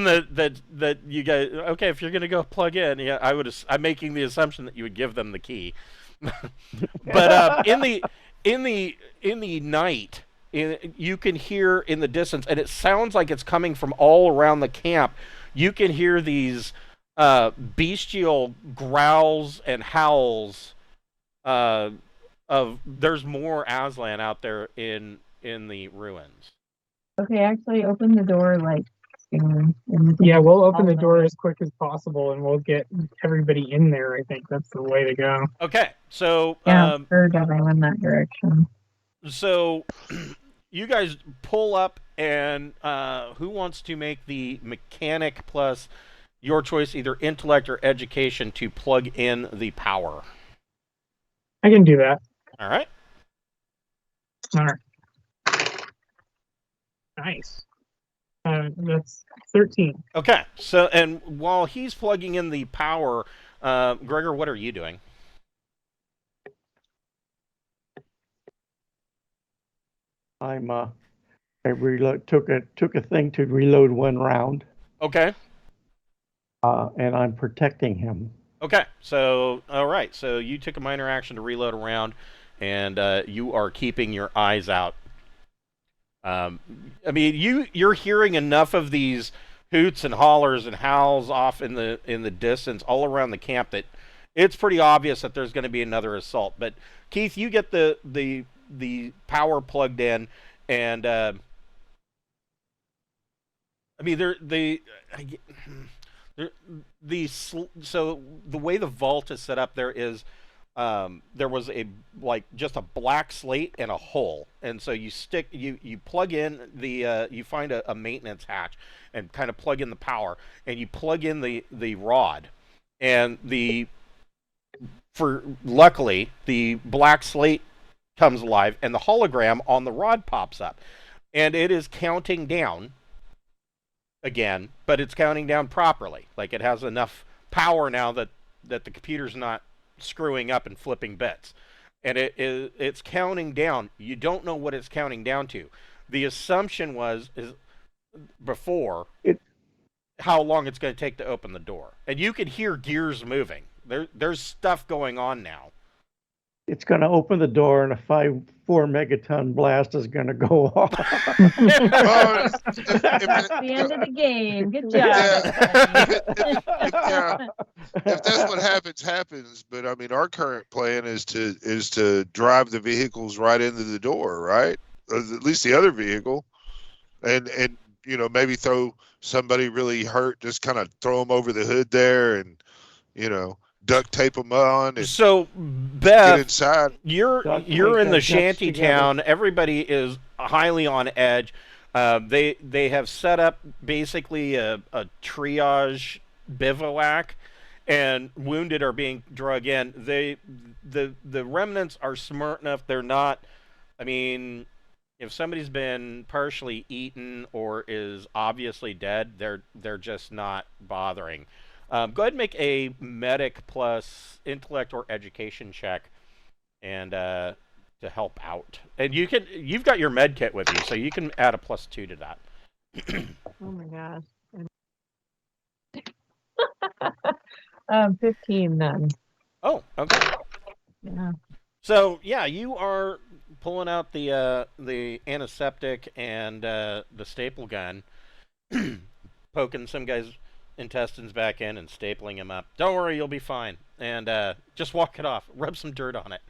A: that you guys. Okay, if you're gonna go plug in, yeah, I'm making the assumption that you would give them the key. But in the night, you can hear in the distance, and it sounds like it's coming from all around the camp. You can hear these bestial growls and howls of there's more Aslan out there in the ruins.
B: Okay, actually open the door like soon.
E: Yeah, we'll open the door as quick as possible, and we'll get everybody in there. I think that's the way to go.
A: Okay, so
B: we're going in that direction.
A: So you guys pull up, and who wants to make the mechanic plus your choice, either intellect or education, to plug in the power?
E: I can do that.
A: All right.
E: All right. Nice. That's 13.
A: Okay. So, and while he's plugging in the power, Gregor, what are you doing?
C: I took a thing to reload one round.
A: Okay.
C: And I'm protecting him.
A: Okay. So, all right. So you took a minor action to reload a round, and you are keeping your eyes out. I mean, you're hearing enough of these hoots and hollers and howls off in the distance all around the camp that it's pretty obvious that there's going to be another assault. But Keith, you get the power plugged in, and I mean so the way the vault is set up, there was just a black slate and a hole, and so you plug in you find a maintenance hatch and kind of plug in the power, and you plug in the rod, and luckily the black slate comes alive, and the hologram on the rod pops up, and it is counting down again, but it's counting down properly. Like, it has enough power now that the computer's not screwing up and flipping bits, and it's counting down. You don't know what it's counting down to. The assumption is how long it's going to take to open the door, and you can hear gears moving. There's stuff going on now.
C: It's going to open the door, and a 4 megaton blast is going to go off.
B: That's the end of the game. Good job.
D: If that's what happens. But I mean, our current plan is to drive the vehicles right into the door, right? Or at least the other vehicle, and maybe throw somebody really hurt, just kind of throw them over the hood there, and duct tape them on. And
A: so, Beth,
D: get inside.
A: You're in the shanty town. Everybody is highly on edge. They have set up basically a triage bivouac, and wounded are being drug in. The remnants are smart enough. They're not. I mean, if somebody's been partially eaten or is obviously dead, they're just not bothering. Go ahead and make a medic plus intellect or education check, and to help out. And you've got your med kit with you, so you can add a +2 to that.
B: Oh my gosh. 15 then.
A: Oh, okay.
B: Yeah.
A: So yeah, you are pulling out the antiseptic and the staple gun, poking some guy's intestines back in and stapling him up. Don't worry, you'll be fine. And just walk it off. Rub some dirt on it.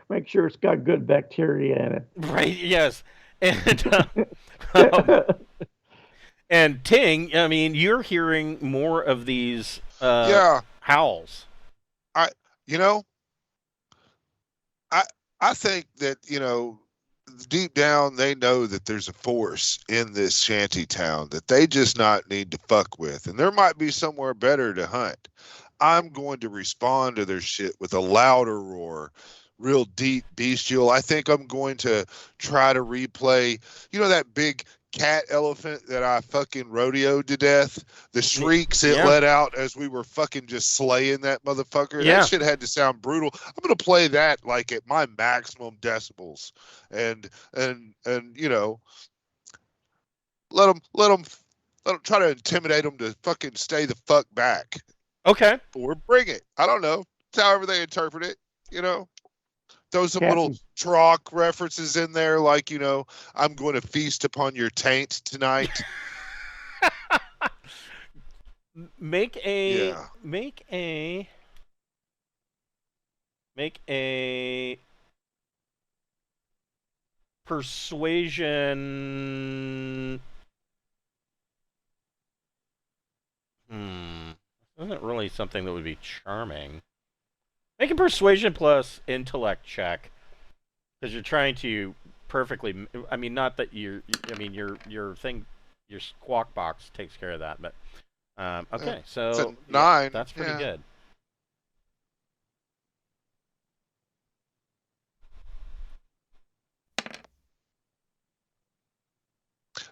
C: Make sure it's got good bacteria in it.
A: Right, yes. And, and Ting, I mean, you're hearing more of these howls.
D: I think that, deep down they know that there's a force in this shanty town that they just not need to fuck with, and there might be somewhere better to hunt. I'm going to respond to their shit with a louder roar, real deep bestial. I think I'm going to try to replay, that big cat elephant that I fucking rodeoed to death, the shrieks it let out as we were fucking just slaying that motherfucker. That shit had to sound brutal. I'm going to play that like at my maximum decibels and let them try to intimidate them to fucking stay the fuck back.
A: Okay.
D: Or bring it. I don't know. It's however they interpret it, Throw some little Trock references in there, like, I'm going to feast upon your taint tonight.
A: Make a persuasion. Isn't really something that would be charming. Make a persuasion plus intellect check, because you're trying to perfectly. I mean, not that you're. I mean, your thing, your squawk box takes care of that. But okay, so
D: it's a 9.
A: That's pretty good.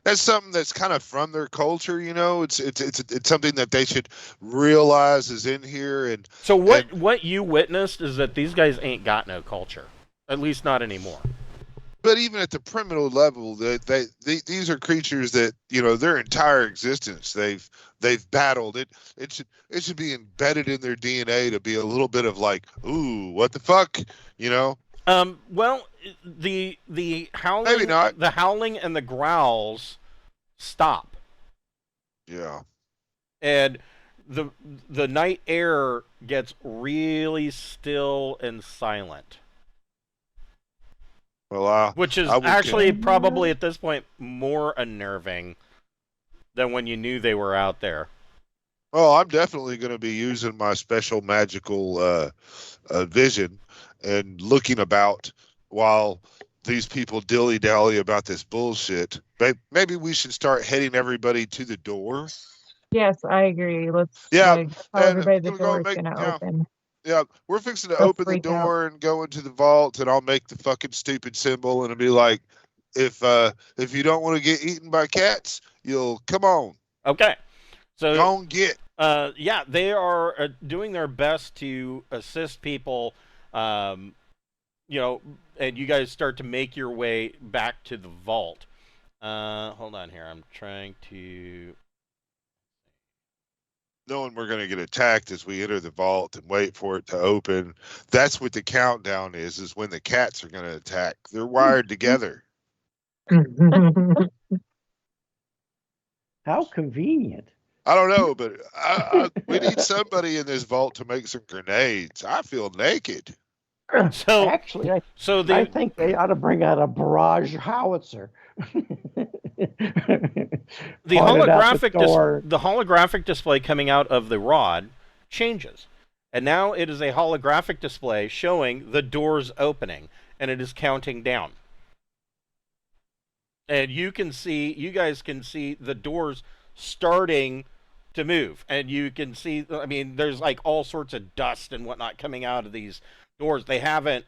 D: That's something that's kind of from their culture, It's something that they should realize is in here. And
A: so what you witnessed is that these guys ain't got no culture, at least not anymore.
D: But even at the primitive level, these are creatures that their entire existence they've battled. It should be embedded in their DNA to be a little bit of like, ooh, what the fuck,
A: Well, the howling,
D: maybe not.
A: The howling and the growls stop.
D: Yeah.
A: And the night air gets really still and silent.
D: Well,
A: which is actually probably at this point more unnerving than when you knew they were out there.
D: Well, I'm definitely going to be using my special magical vision and looking about while these people dilly-dally about this bullshit. Maybe we should start heading everybody to the door.
B: Yes, I agree. Let's
D: tell
B: everybody the door is going to open.
D: Yeah, we're fixing to open the door and go into the vault, and I'll make the fucking stupid symbol, and it'll be like, if you don't want to get eaten by cats, you'll come on.
A: Okay. So
D: don't get.
A: They are doing their best to assist people, and you guys start to make your way back to the vault. Hold on here. I'm trying to...
D: Knowing we're going to get attacked as we enter the vault and wait for it to open. That's what the countdown is when the cats are going to attack. They're wired together.
C: How convenient.
D: I don't know, but we need somebody in this vault to make some grenades. I feel naked.
C: So actually, I think they ought to bring out a barrage howitzer.
A: The holographic display coming out of the rod changes, and now it is a holographic display showing the doors opening, and it is counting down. and you guys can see the doors starting to move, and you can see. I mean, there's like all sorts of dust and whatnot coming out of these doors. They haven't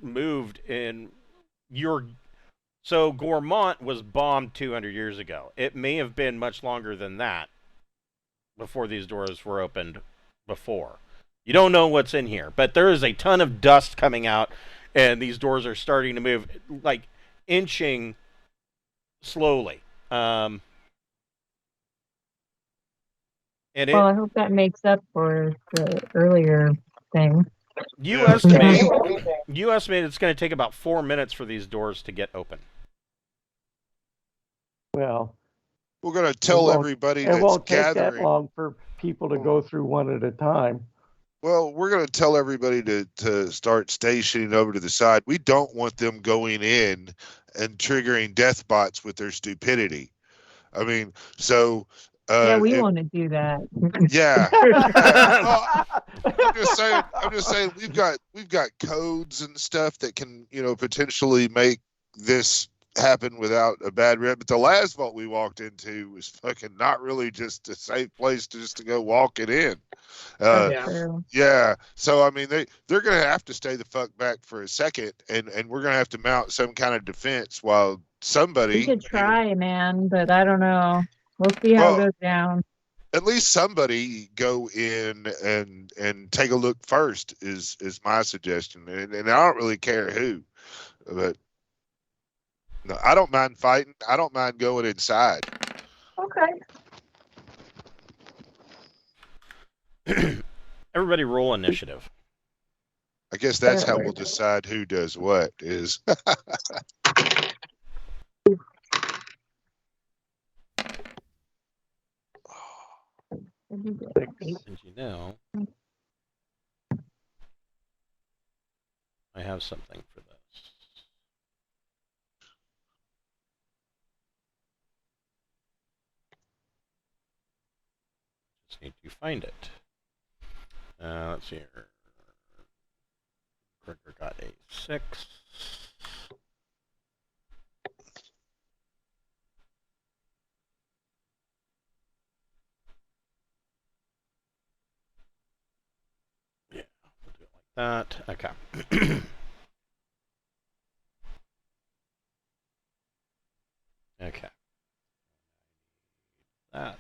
A: moved in your. So Gormont was bombed 200 years ago. It may have been much longer than that before these doors were opened before. You don't know what's in here, but there is a ton of dust coming out, and these doors are starting to move, like inching slowly. And
B: Well, I hope that makes up for the earlier thing.
A: you
D: Yeah.
A: estimate it's going to take about 4 minutes for these doors to get open.
C: Well,
D: We're going to tell
C: won't-
D: everybody
C: it
D: that's
C: won't take that
D: gathering.
C: long for people to go through one at a time.
D: Well, we're going to tell everybody to start stationing over to the side. We don't want them going in and triggering death bots with their stupidity. I mean, so
B: Yeah, we want to do that.
D: yeah. Well, I'm just saying we've got codes and stuff that can, potentially make this happen without a bad rep. But the last vault we walked into was fucking not really just a safe place to go walk it in.
E: Yeah.
B: True.
D: Yeah. So I mean they're gonna have to stay the fuck back for a second, and we're gonna have to mount some kind of defense while somebody
B: We could try, man, but I don't know. We'll see how it
D: Well,
B: goes down.
D: at least somebody go in and take a look first is my suggestion, and I don't really care who, but no, I don't mind fighting. I don't mind going inside.
B: Okay.
A: Everybody roll initiative.
D: I guess that's how we'll decide who does what is.
A: And you know, I have something for this. Just need to find it. Let's see here. Gregor got a 6. Yeah, we'll do it like that. Okay. Okay. That.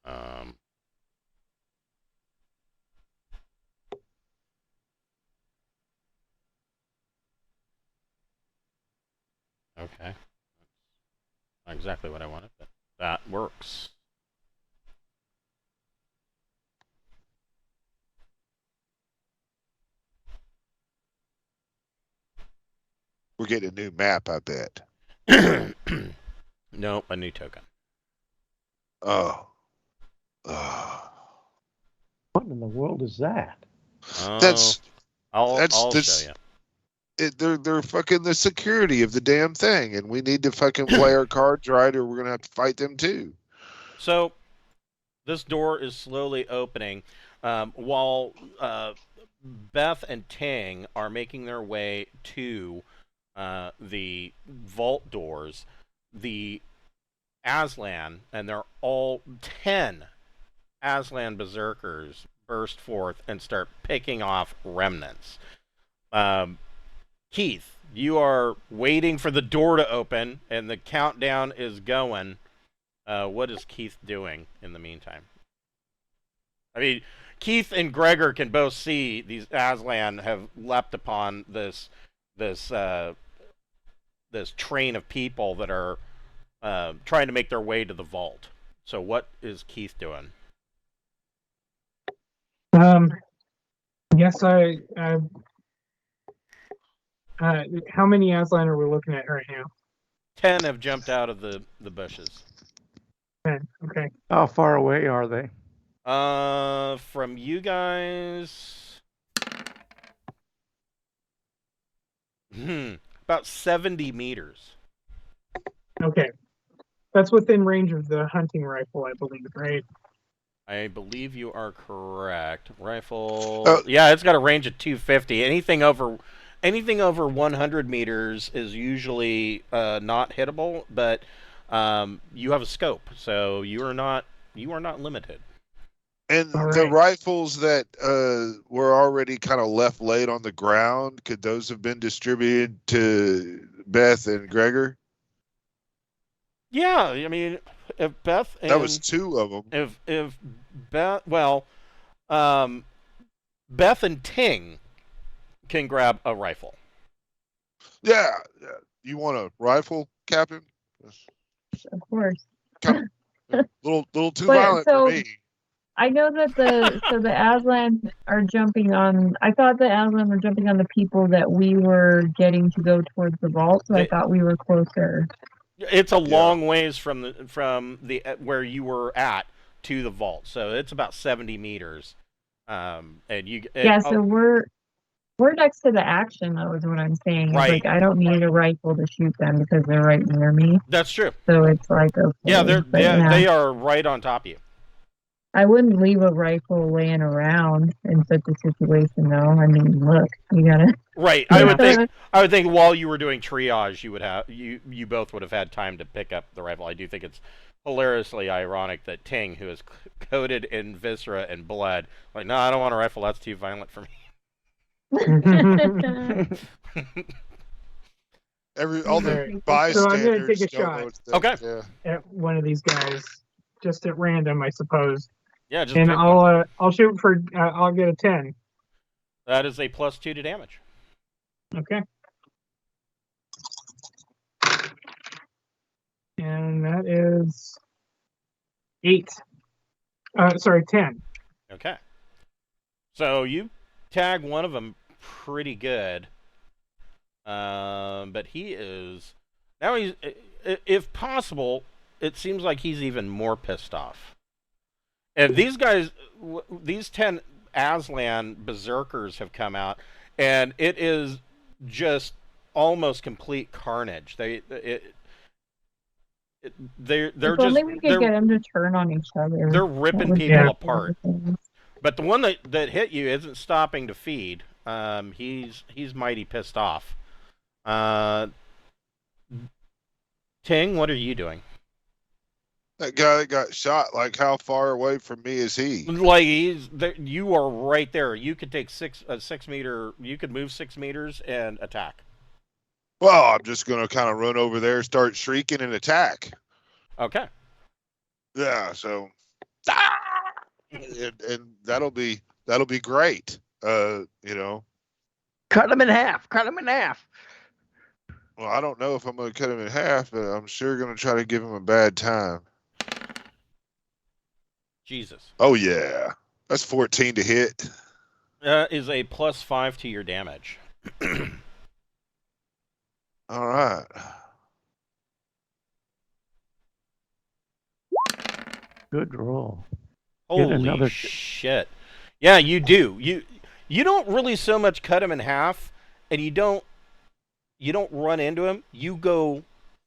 A: Um, okay. Not exactly what I wanted, but that works.
D: We're getting a new map, I bet.
A: Nope, a new token.
D: Oh.
C: What in the world is that?
A: Oh,
D: That's
A: I'll
D: this-
A: show you.
D: they're fucking the security of the damn thing, and we need to fucking play our cards right, or we're gonna have to fight them too.
A: So, this door is slowly opening while Beth and Tang are making their way to the vault doors. The Aslan, and they're all 10 Aslan berserkers, burst forth and start picking off remnants. Keith, you are waiting for the door to open, and the countdown is going. What is Keith doing in the meantime? I mean, Keith and Gregor can both see these Aslan have leapt upon this train of people that are trying to make their way to the vault. So what is Keith doing?
E: Yes, how many Aslan are we looking at right now?
A: 10 have jumped out of the bushes.
E: 10. Okay.
C: How far away are they?
A: From you guys, about 70 meters.
E: Okay. That's within range of the hunting rifle, I believe, right?
A: I believe you are correct. Rifle, yeah, it's got a range of 250. Anything over 100 meters is usually not hittable, but you have a scope, so you are not limited.
D: And
E: All
D: the
E: right.
D: rifles that were already kind of left laid on the ground, could those have been distributed to Beth and Gregor?
A: Yeah, I mean, if Beth and
D: That was 2 of them.
A: if Beth, well, Beth and Ting can grab a rifle.
D: Yeah. You want a rifle, Captain?
B: Of course.
D: Little too
B: But,
D: violent
B: so-
D: for me.
B: I know that the Aslan are jumping on. I thought the Aslan were jumping on the people that we were getting to go towards the vault. So I thought we were closer.
A: It's a long ways from the where you were at to the vault, so it's about 70 meters. So
B: we're next to the action, though, is what I'm saying. It's
A: Right.
B: like I don't need a rifle to shoot them because they're right near me.
A: That's true.
B: So it's like okay.
A: Yeah,
B: but
A: they are right on top of you.
B: I wouldn't leave a rifle laying around in such a situation, though. I mean, look, you gotta.
A: Right. I would think while you were doing triage, you both would have had time to pick up the rifle. I do think it's hilariously ironic that Ting, who is coated in viscera and blood, like, no, I don't want a rifle. That's too violent for me.
D: All the
E: Alright.
D: bystanders.
E: So I'm gonna take a
D: don't know
E: shot.
D: what to think.
A: Okay.
D: Yeah.
E: At one of these guys, just at random, I suppose.
A: Yeah, just
E: And
A: pick one.
E: I'll shoot for. I'll get a 10.
A: That is a +2 to damage.
E: Okay. And that is 8. 10.
A: Okay. So you tag one of them pretty good. But he is now if possible, it seems like he's even more pissed off. And these guys, these 10 Aslan berserkers have come out, and it is just almost complete carnage. They're
B: If
A: just
B: only we could get them to turn on each other.
A: they're ripping
B: That would
A: people
B: be
A: apart.
B: awesome.
A: But the one that hit you isn't stopping to feed. He's mighty pissed off. Ting, what are you doing?
D: That guy that got shot, like, how far away from me is he?
A: Like you are right there. You could take 6 meter. You could move 6 meters and attack.
D: Well, I'm just gonna kind of run over there, start shrieking, and attack.
A: Okay.
D: Yeah. So, and that'll be great. You know.
C: Cut them in half. Cut them in half.
D: Well, I don't know if I'm gonna cut him in half, but I'm sure gonna try to give him a bad time.
A: Jesus.
D: Oh yeah, that's 14 to hit.
A: Is a +5 to your damage.
D: All right.
C: Good roll.
A: Holy
C: another-
A: shit! Yeah, you do. You don't really so much cut him in half, and you don't run into him. You go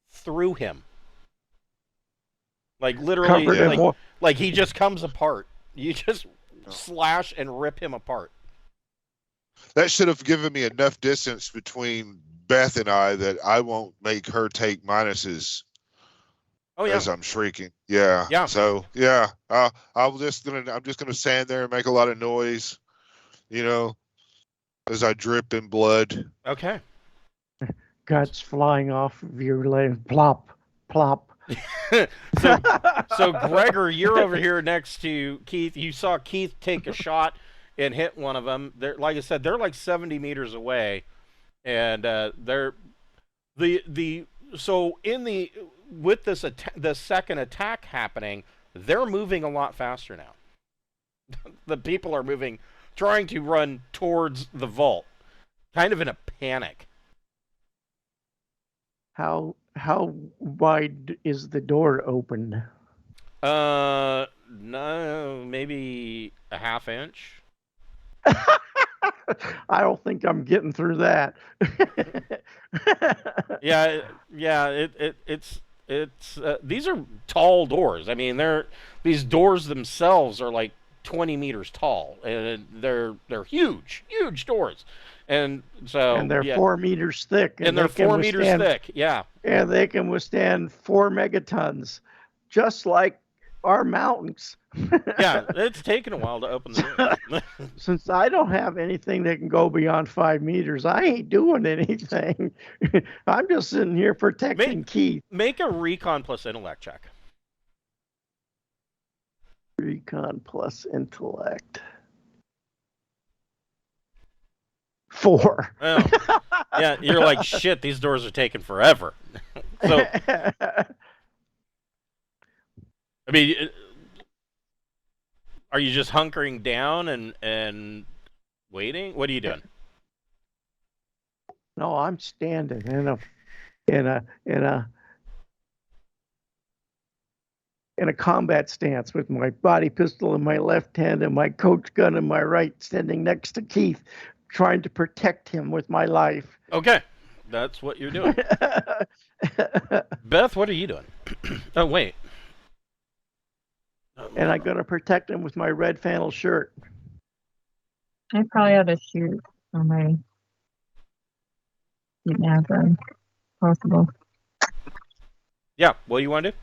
A: through him. Like literally,
C: Covered in wa-
A: like he just comes apart. You just slash and rip him apart.
D: That should have given me enough distance between Beth and I that I won't make her take minuses
A: Oh yeah.
D: as I'm shrieking. Yeah.
A: Yeah.
D: So yeah, I'm just gonna stand there and make a lot of noise, you know, as I drip in blood.
A: Okay.
C: Guts flying off of your leg. Plop, plop,
A: So Gregor, you're over here next to Keith. You saw Keith take a shot and hit one of them. They're, like I said, they're like 70 meters away, and they're the so in the with this the second attack happening, they're moving a lot faster now. The people are moving, trying to run towards the vault, kind of in a panic.
C: How wide is the door open?
A: No, maybe a half inch.
C: I don't think I'm getting through that.
A: Yeah. It's these are tall doors. I mean, these doors themselves are like 20 meters tall, and they're huge doors, and so
C: And they're
A: yeah,
C: 4 meters thick.
A: and they're
C: they can
A: 4 meters
C: withstand-
A: thick. Yeah,
C: And they can withstand 4 megatons, just like our mountains.
A: yeah. It's taken a while to open the door.
C: Since I don't have anything that can go beyond 5 meters, I ain't doing anything. I'm just sitting here protecting Keith.
A: Make a recon plus intellect check.
C: Recon plus intellect. 4.
A: Oh. Yeah, you're like, shit, these doors are taking forever. So, I mean, are you just hunkering down and waiting? What are you doing?
C: No, I'm standing in a combat stance with my body pistol in my left hand and my coach gun in my right, standing next to Keith, trying to protect him with my life.
A: Okay, that's what you're doing. Beth, what are you doing? Oh, wait.
C: And I gotta protect him with my red flannel shirt.
B: I probably ought to shoot somebody. Yeah, if possible.
A: Yeah, what do you want to do?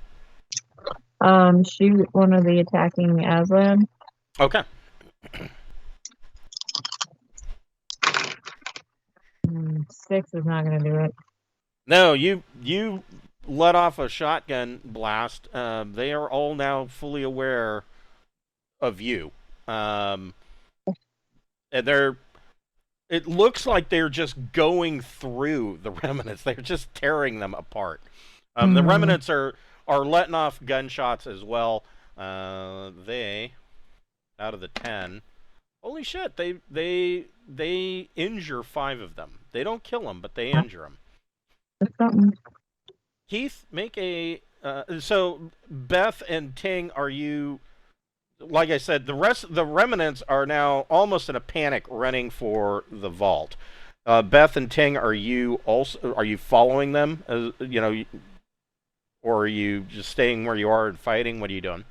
B: Shoot one of the attacking Aslan.
A: Okay.
B: 6 is not going to do it.
A: No, you let off a shotgun blast. They are all now fully aware of you. And it looks like they're just going through the remnants. They're just tearing them apart. The remnants are letting off gunshots as well. They, out of the 10, holy shit, they injure 5 of them. They don't kill them, but they injure them.
B: That's something.
A: Keith, make a so Beth and Ting, are you, like I said, the remnants are now almost in a panic running for the vault. Beth and Ting, are you following them, or are you just staying where you are and fighting? What are you doing?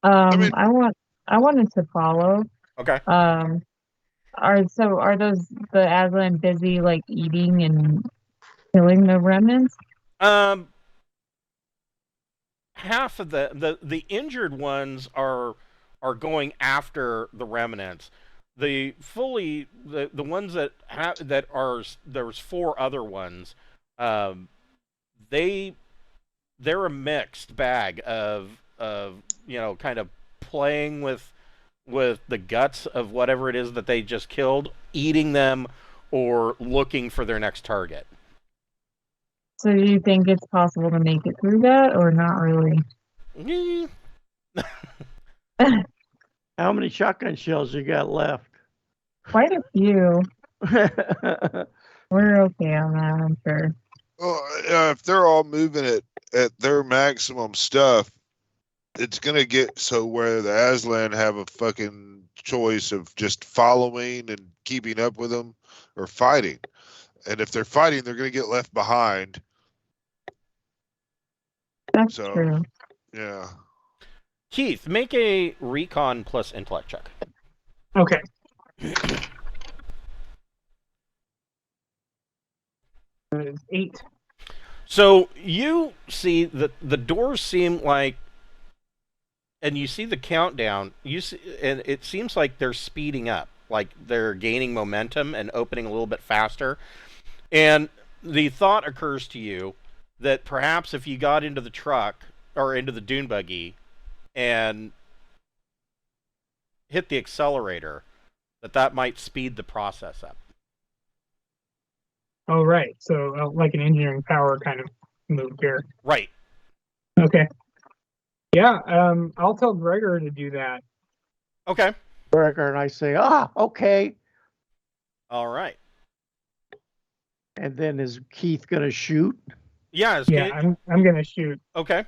B: I wanted to follow.
A: Okay.
B: Are those the Aslan busy like eating and killing the remnants?
A: Half of the injured ones are going after the remnants. The ones that are, there's 4 other ones. They're a mixed bag of kind of playing with the guts of whatever it is that they just killed, eating them, or looking for their next target.
B: So do you think it's possible to make it through that, or not really?
C: How many shotgun shells you got left?
B: Quite a few. We're okay on that, I'm sure.
D: Well, if they're all moving at their maximum stuff, it's gonna get so where the Aslan have a fucking choice of just following and keeping up with them or fighting. And if they're fighting, they're gonna get left behind.
B: That's
D: So-
B: true.
D: Yeah.
A: Keith, make a recon plus intellect check.
E: Okay. That is 8.
A: So you see that the doors seem like, and you see the countdown. You see, and it seems like they're speeding up, like they're gaining momentum and opening a little bit faster. And the thought occurs to you, that perhaps if you got into the truck or into the dune buggy and hit the accelerator, that might speed the process up.
E: Oh, right. So, like an engineering power kind of move here.
A: Right.
E: Okay. Yeah. I'll tell Gregor to do that.
A: Okay.
C: Gregor and I say, okay.
A: All right.
C: And then is Keith gonna shoot?
A: Yeah.
E: Yeah, I'm gonna shoot.
A: Okay.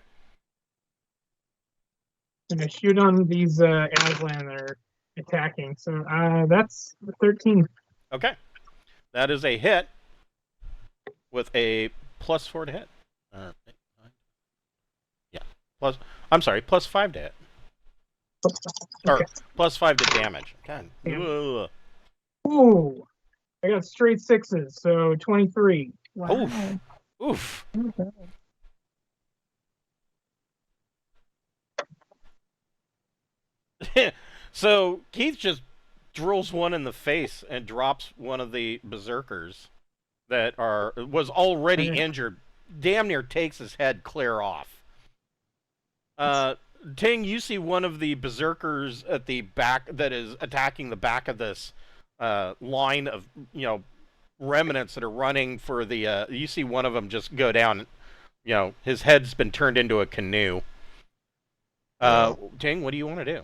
E: I'm gonna shoot on these Aslan that are attacking. So that's 13.
A: Okay. That is a hit with a +4 to hit. Yeah. +5 to hit.
E: Okay.
A: Or +5 to damage. God.
E: Yeah.
A: Ugh.
E: Ooh, I got straight sixes, so 23.
B: Wow.
A: Oof.
B: Okay.
A: So Keith just drills one in the face and drops one of the berserkers that was already injured. Damn near takes his head clear off. Ting, you see one of the berserkers at the back that is attacking the back of this line of remnants that are running for the. You see one of them just go down. His head's been turned into a canoe. Ting, what do you want to do?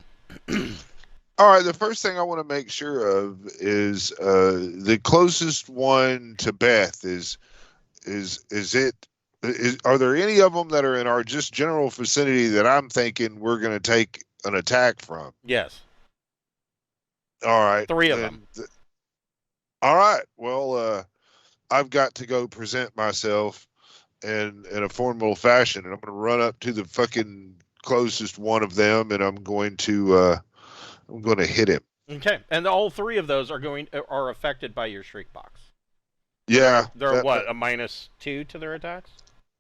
D: All right, the first thing I want to make sure of is the closest one to Beth are there any of them that are in our just general vicinity that I'm thinking we're going to take an attack from?
A: Yes.
D: All right.
A: 3 of them.
D: All right. Well, I've got to go present myself in a formal fashion, and I'm going to run up to the fucking closest one of them, and I'm going to hit him.
A: Okay, and all 3 of those are affected by your shriek box.
D: Yeah.
A: They're what, a -2 to their attacks?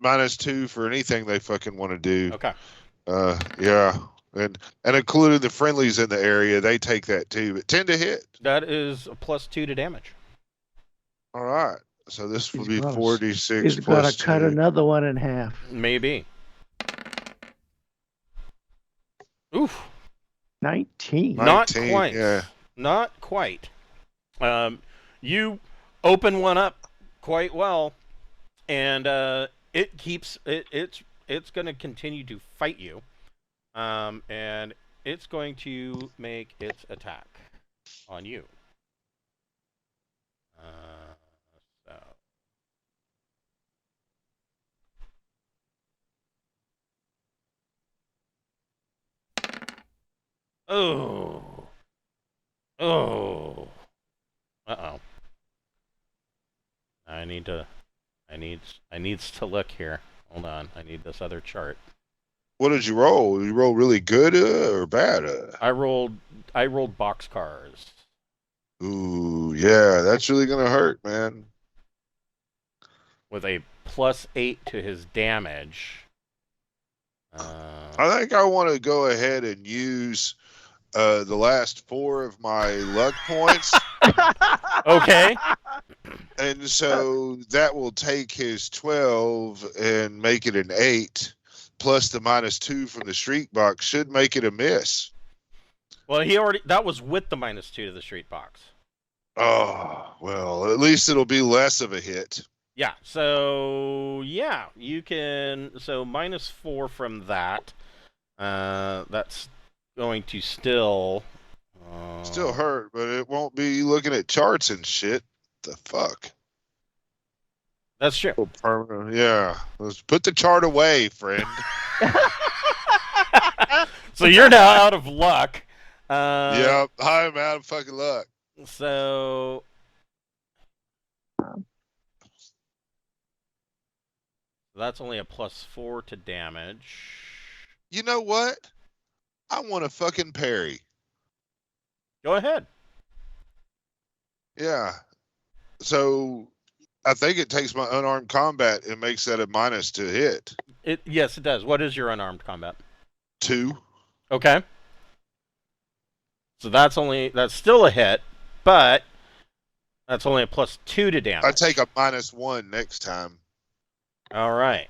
D: -2 for anything they fucking want to do.
A: Okay.
D: Yeah. And including the friendlies in the area, they take that too. But 10 to hit.
A: That is a +2 to damage.
D: All right. So this would be
C: He's
D: 46
C: He's
D: plus
C: got to cut
D: 2.
C: another one in half.
A: Maybe. Oof.
C: 19.
A: Not
D: 19,
A: quite.
D: yeah.
A: Not quite. You open one up quite well, and it's going to continue to fight you, and it's going to make its attack on you. Oh. Uh-oh. I needs to look here. Hold on. I need this other chart.
D: What did you roll? Did you roll really good or bad?
A: I rolled boxcars.
D: Ooh, yeah, that's really gonna hurt, man.
A: With a +8 to his damage.
D: I think I want to go ahead and use the last 4 of my luck points.
A: Okay.
D: And so that will take his 12 and make it an 8, plus the -2 from the streak box should make it a miss.
A: Well, that was with the -2 to the street box.
D: Oh, well, at least it'll be less of a hit.
A: Yeah, so yeah, you can -4 from that. That's going to still
D: hurt, but it won't be looking at charts and shit. The fuck?
A: That's true.
D: Yeah. Let's put the chart away, friend.
A: So you're now out of luck.
D: Yep, I'm out of fucking luck.
A: So that's only a +4 to damage.
D: You know what? I want a fucking parry.
A: Go ahead.
D: Yeah. So I think it takes my unarmed combat and makes that a minus to hit.
A: Yes, it does. What is your unarmed combat?
D: 2.
A: Okay. So that's still a hit, but that's only a +2 to damage.
D: I take a -1 next time.
A: All right.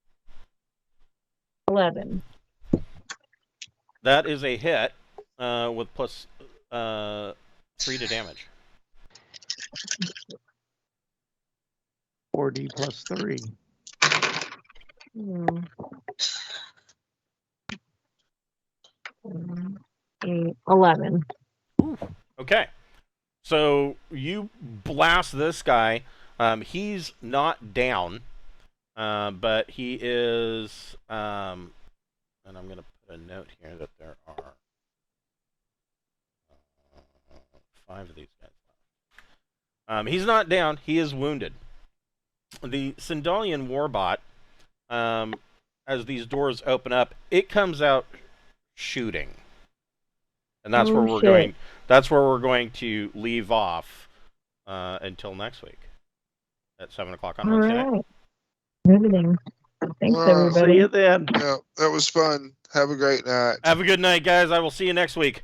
B: 11.
A: That is a hit with plus 3 to damage.
C: 4D plus 3.
B: 11.
A: Okay. So you blast this guy. He's not down, but he is. And I'm going to put a note here that there are 5 of these guys. He's not down. He is wounded. The Sindalian warbot, as these doors open up, it comes out shooting, and that's where we're going. That's where we're going to leave off until next week at 7 o'clock on Wednesday night.
B: Right. Riveting. Thanks, everybody.
C: See you then.
D: Yeah, that was fun. Have a great night.
A: Have a good night, guys. I will see you next week.